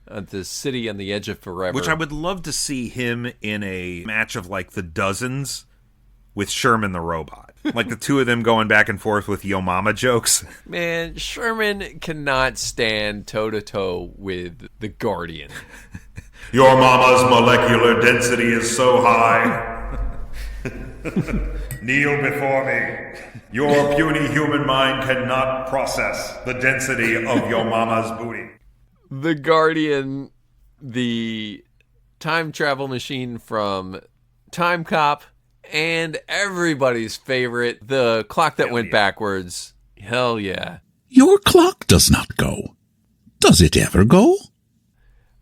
the city on the edge of forever. Which I would love to see him in a match of like the Dozens with Sherman the robot. Like the two of them going back and forth with Yo Mama jokes. Man, Sherman cannot stand toe-to-toe with the Guardian. Your mama's molecular density is so high. Kneel before me. Your puny human mind cannot process the density of your mama's booty. The Guardian, the time travel machine from Time Cop, and everybody's favorite, the clock that went backwards. Hell yeah. Your clock does not go. Does it ever go?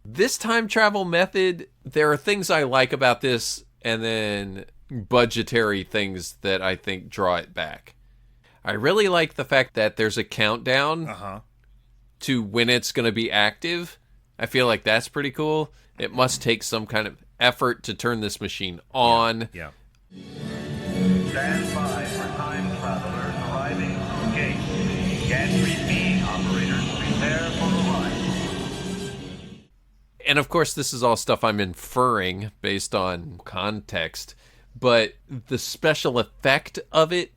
This time travel method, there are things I like about this, and then budgetary things that I think draw it back. I really like the fact that there's a countdown to when it's going to be active. I feel like that's pretty cool. It must take some kind of effort to turn this machine on. Yeah. Stand by for time travelers arriving through gate. Gantry B operators, prepare for arrival. And of course, this is all stuff I'm inferring based on context, but the special effect of it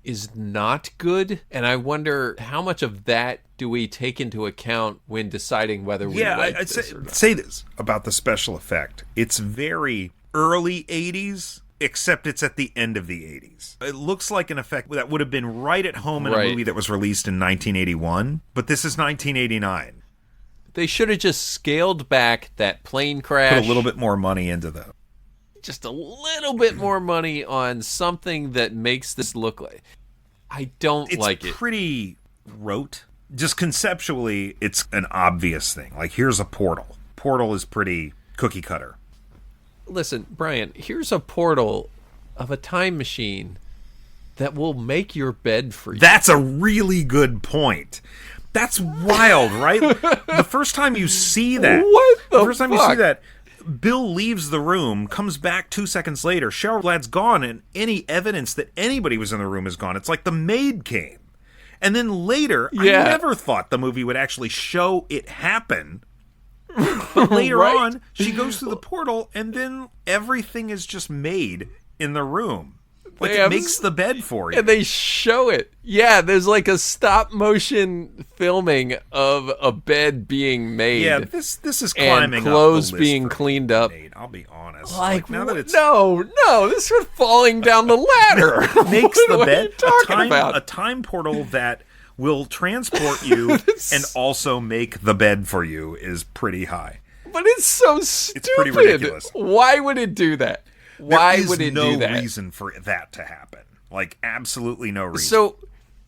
is not good, and I wonder how much of that do we take into account when deciding whether we like I'd this or not. say this about the special effect. It's very early 80s, except it's at the end of the 80s. It looks like an effect that would have been right at home in a movie that was released in 1981, but this is 1989. They should have just scaled back that plane crash. Put a little bit more money into them. Just a little bit more money on something that makes this look like... I don't like it. It's pretty rote. Just conceptually, it's an obvious thing. Like, here's a portal. Portal is pretty cookie cutter. Listen, Brian, here's a portal of a time machine that will make your bed for you. That's a really good point. That's wild, right? The first time you see that... What the first time you see that, Bill leaves the room, comes back 2 seconds later, Cheryl Ladd's gone, and any evidence that anybody was in the room is gone. It's like the maid came. And then later, I never thought the movie would actually show it happen. But later on, she goes through the portal, and then everything is just made in the room. Like, it makes the bed for you. And they show it. Yeah, there's like a stop motion filming of a bed being made. Yeah, this is climbing and clothes up the list being cleaned up. I'll be honest. Like now that it's no, this is falling down the ladder. Makes the what bed are you talking about? A time portal that will transport you and also make the bed for you is pretty high. But it's so stupid. It's pretty ridiculous. Why would it do that? Why would it do that? There is no reason for that to happen. Like, absolutely no reason. So,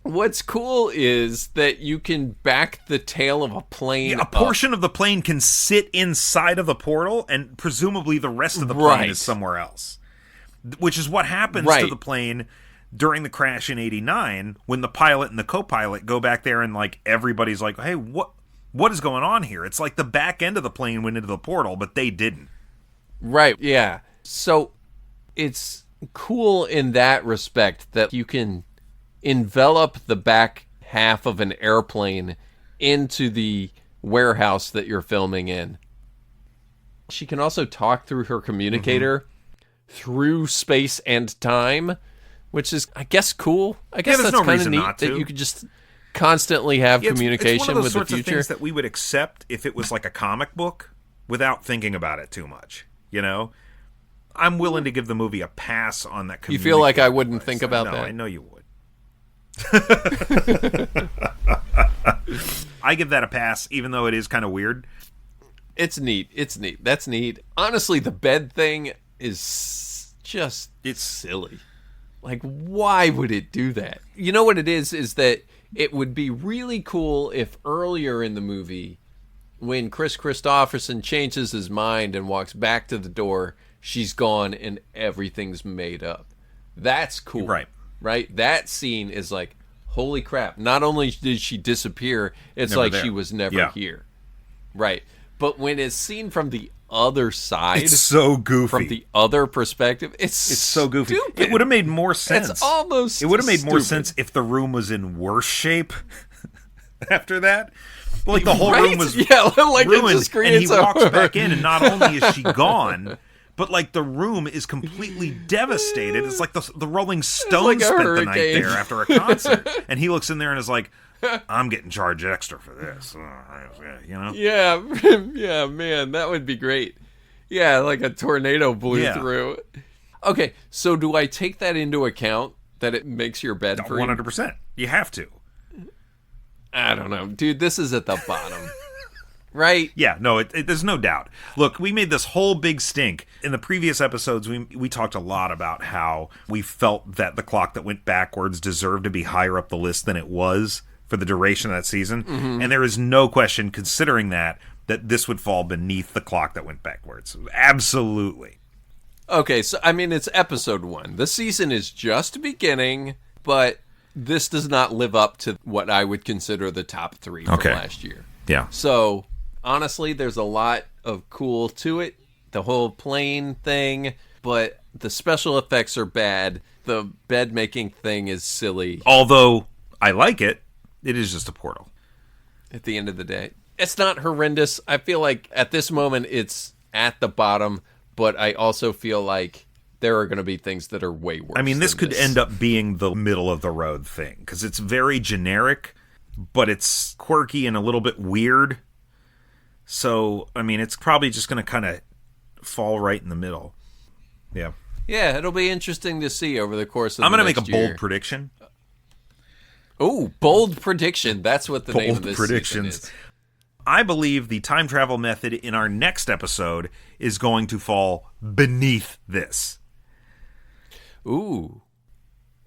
what's cool is that you can back the tail of a plane. Yeah, a portion of the plane can sit inside of the portal, and presumably the rest of the plane is somewhere else. Which is what happens to the plane during the crash in 89, when the pilot and the co-pilot go back there and, like, everybody's like, hey, what is going on here? It's like the back end of the plane went into the portal, but they didn't. Right, yeah. So, it's cool in that respect that you can envelop the back half of an airplane into the warehouse that you're filming in. She can also talk through her communicator through space and time, which is, I guess, cool. I guess that's kind of neat that you could just constantly have communication it's one of those with sorts the future. Of things that we would accept if it was like a comic book without thinking about it too much, you know? I'm willing to give the movie a pass on that. You feel like I wouldn't think about that? I know you would. I give that a pass, even though it is kind of weird. It's neat. That's neat. Honestly, the bed thing is just... It's silly. Like, why would it do that? You know what it is that it would be really cool if earlier in the movie when Chris Christopherson changes his mind and walks back to the door, she's gone and everything's made up. That's cool. Right? That scene is like, holy crap. Not only did she disappear, it's Never like there. she was never here. Right. But when it's seen from the other side, it's so goofy. From the other perspective, it's so goofy. Stupid. It would have made more sense. It's almost It would have made more stupid. sense if the room was in worse shape after that. Like the whole room was like ruined, it just and he creates a- walks back in, and not only is she gone, but like the room is completely devastated. It's like the Rolling Stones like a spent the night hurricane. there after a concert, and he looks in there and is like, "I'm getting charged extra for this," you know? Yeah, yeah, man, that would be great. Yeah, like a tornado blew through. Okay, so do I take that into account that it makes your bed free? 100%. You have to. I don't know, dude. This is at the bottom, right? Yeah, no, there's no doubt. Look, we made this whole big stink. In the previous episodes, we talked a lot about how we felt that the clock that went backwards deserved to be higher up the list than it was for the duration of that season. Mhm. And there is no question, considering that this would fall beneath the clock that went backwards. Absolutely. Okay, so I mean, it's episode 1. The season is just beginning, but this does not live up to what I would consider the top 3 from last year. Yeah. So, honestly, there's a lot of cool to it. The whole plane thing, but the special effects are bad. The bed making thing is silly. Although I like it, it is just a portal. At the end of the day, it's not horrendous. I feel like at this moment it's at the bottom, but I also feel like there are going to be things that are way worse. I mean, this than could end up being the middle of the road thing because it's very generic, but it's quirky and a little bit weird. So, I mean, it's probably just going to kind of fall right in the middle. Yeah. Yeah, it'll be interesting to see over the course of I'm the going to next make a bold year. prediction. Oh, bold prediction. That's what the name of Bold this predictions. season is. I believe the time travel method in our next episode is going to fall beneath this. Ooh.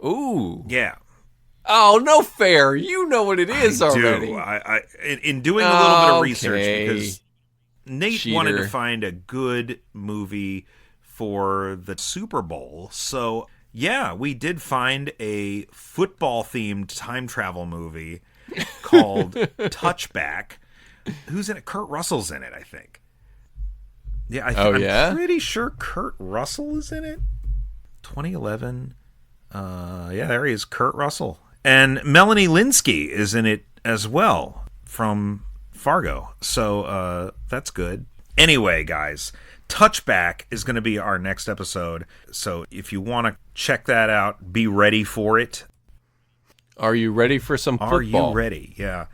Ooh. Yeah. Oh, no fair. You know what it is already. In doing a little bit of Okay. research, because Nate wanted to Cheater. find a good movie for the Super Bowl. So, yeah, we did find a football-themed time travel movie called Touchback. Who's in it? Kurt Russell's in it, I think. Yeah, I'm pretty sure Kurt Russell is in it. 2011. Yeah, there he is, Kurt Russell. And Melanie Linsky is in it as well from Fargo. So that's good. Anyway, guys, Touchback is going to be our next episode. So if you want to check that out, be ready for it. Are you ready for some football? Are you ready? Yeah.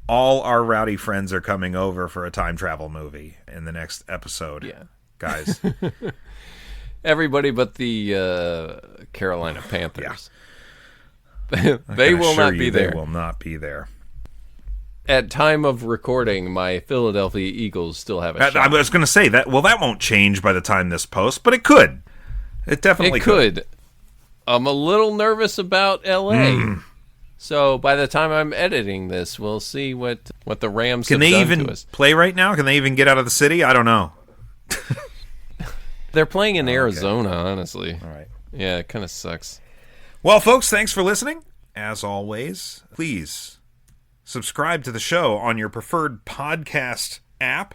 All our rowdy friends are coming over for a time travel movie in the next episode. Yeah. Guys. Everybody but the Carolina Panthers. Yeah. They will not be there. They will not be there. At time of recording, my Philadelphia Eagles still have a shot. I was going to say that. Well, that won't change by the time this posts, but it could. It definitely could. I'm a little nervous about LA. So by the time I'm editing this, we'll see what the Rams Can have they done even to us. play right now? Can they even get out of the city? I don't know. They're playing in Arizona, honestly. All right. Yeah, it kind of sucks. Well, folks, thanks for listening. As always, please subscribe to the show on your preferred podcast app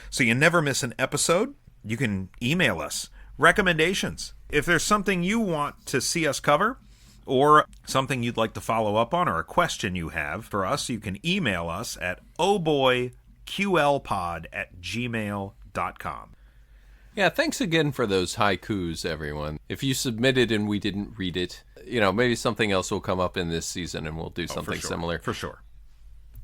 so you never miss an episode. You can email us recommendations. If there's something you want to see us cover or something you'd like to follow up on or a question you have for us, you can email us at ohboyqlpod@gmail.com. Yeah, thanks again for those haikus, everyone. If you submitted and we didn't read it, maybe something else will come up in this season and we'll do something similar. For sure.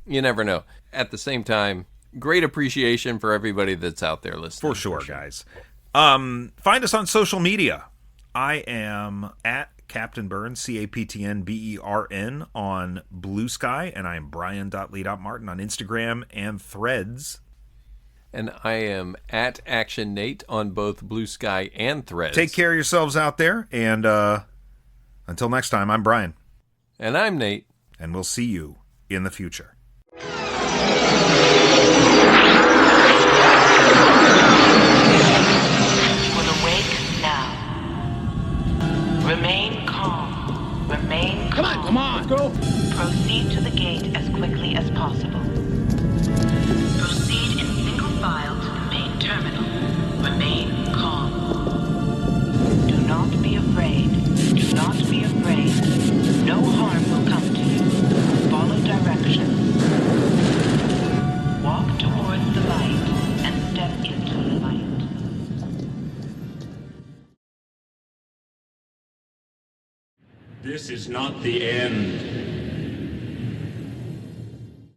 You never know. At the same time, great appreciation for everybody that's out there listening. For sure, guys. Find us on social media. I am at Captain Burns, CaptnBern, on Blue Sky, and I am Brian.Lee.Martin on Instagram and Threads. And I am at Action Nate on both Blue Sky and Threads. Take care of yourselves out there, and until next time, I'm Brian. And I'm Nate. And we'll see you in the future. This is not the end.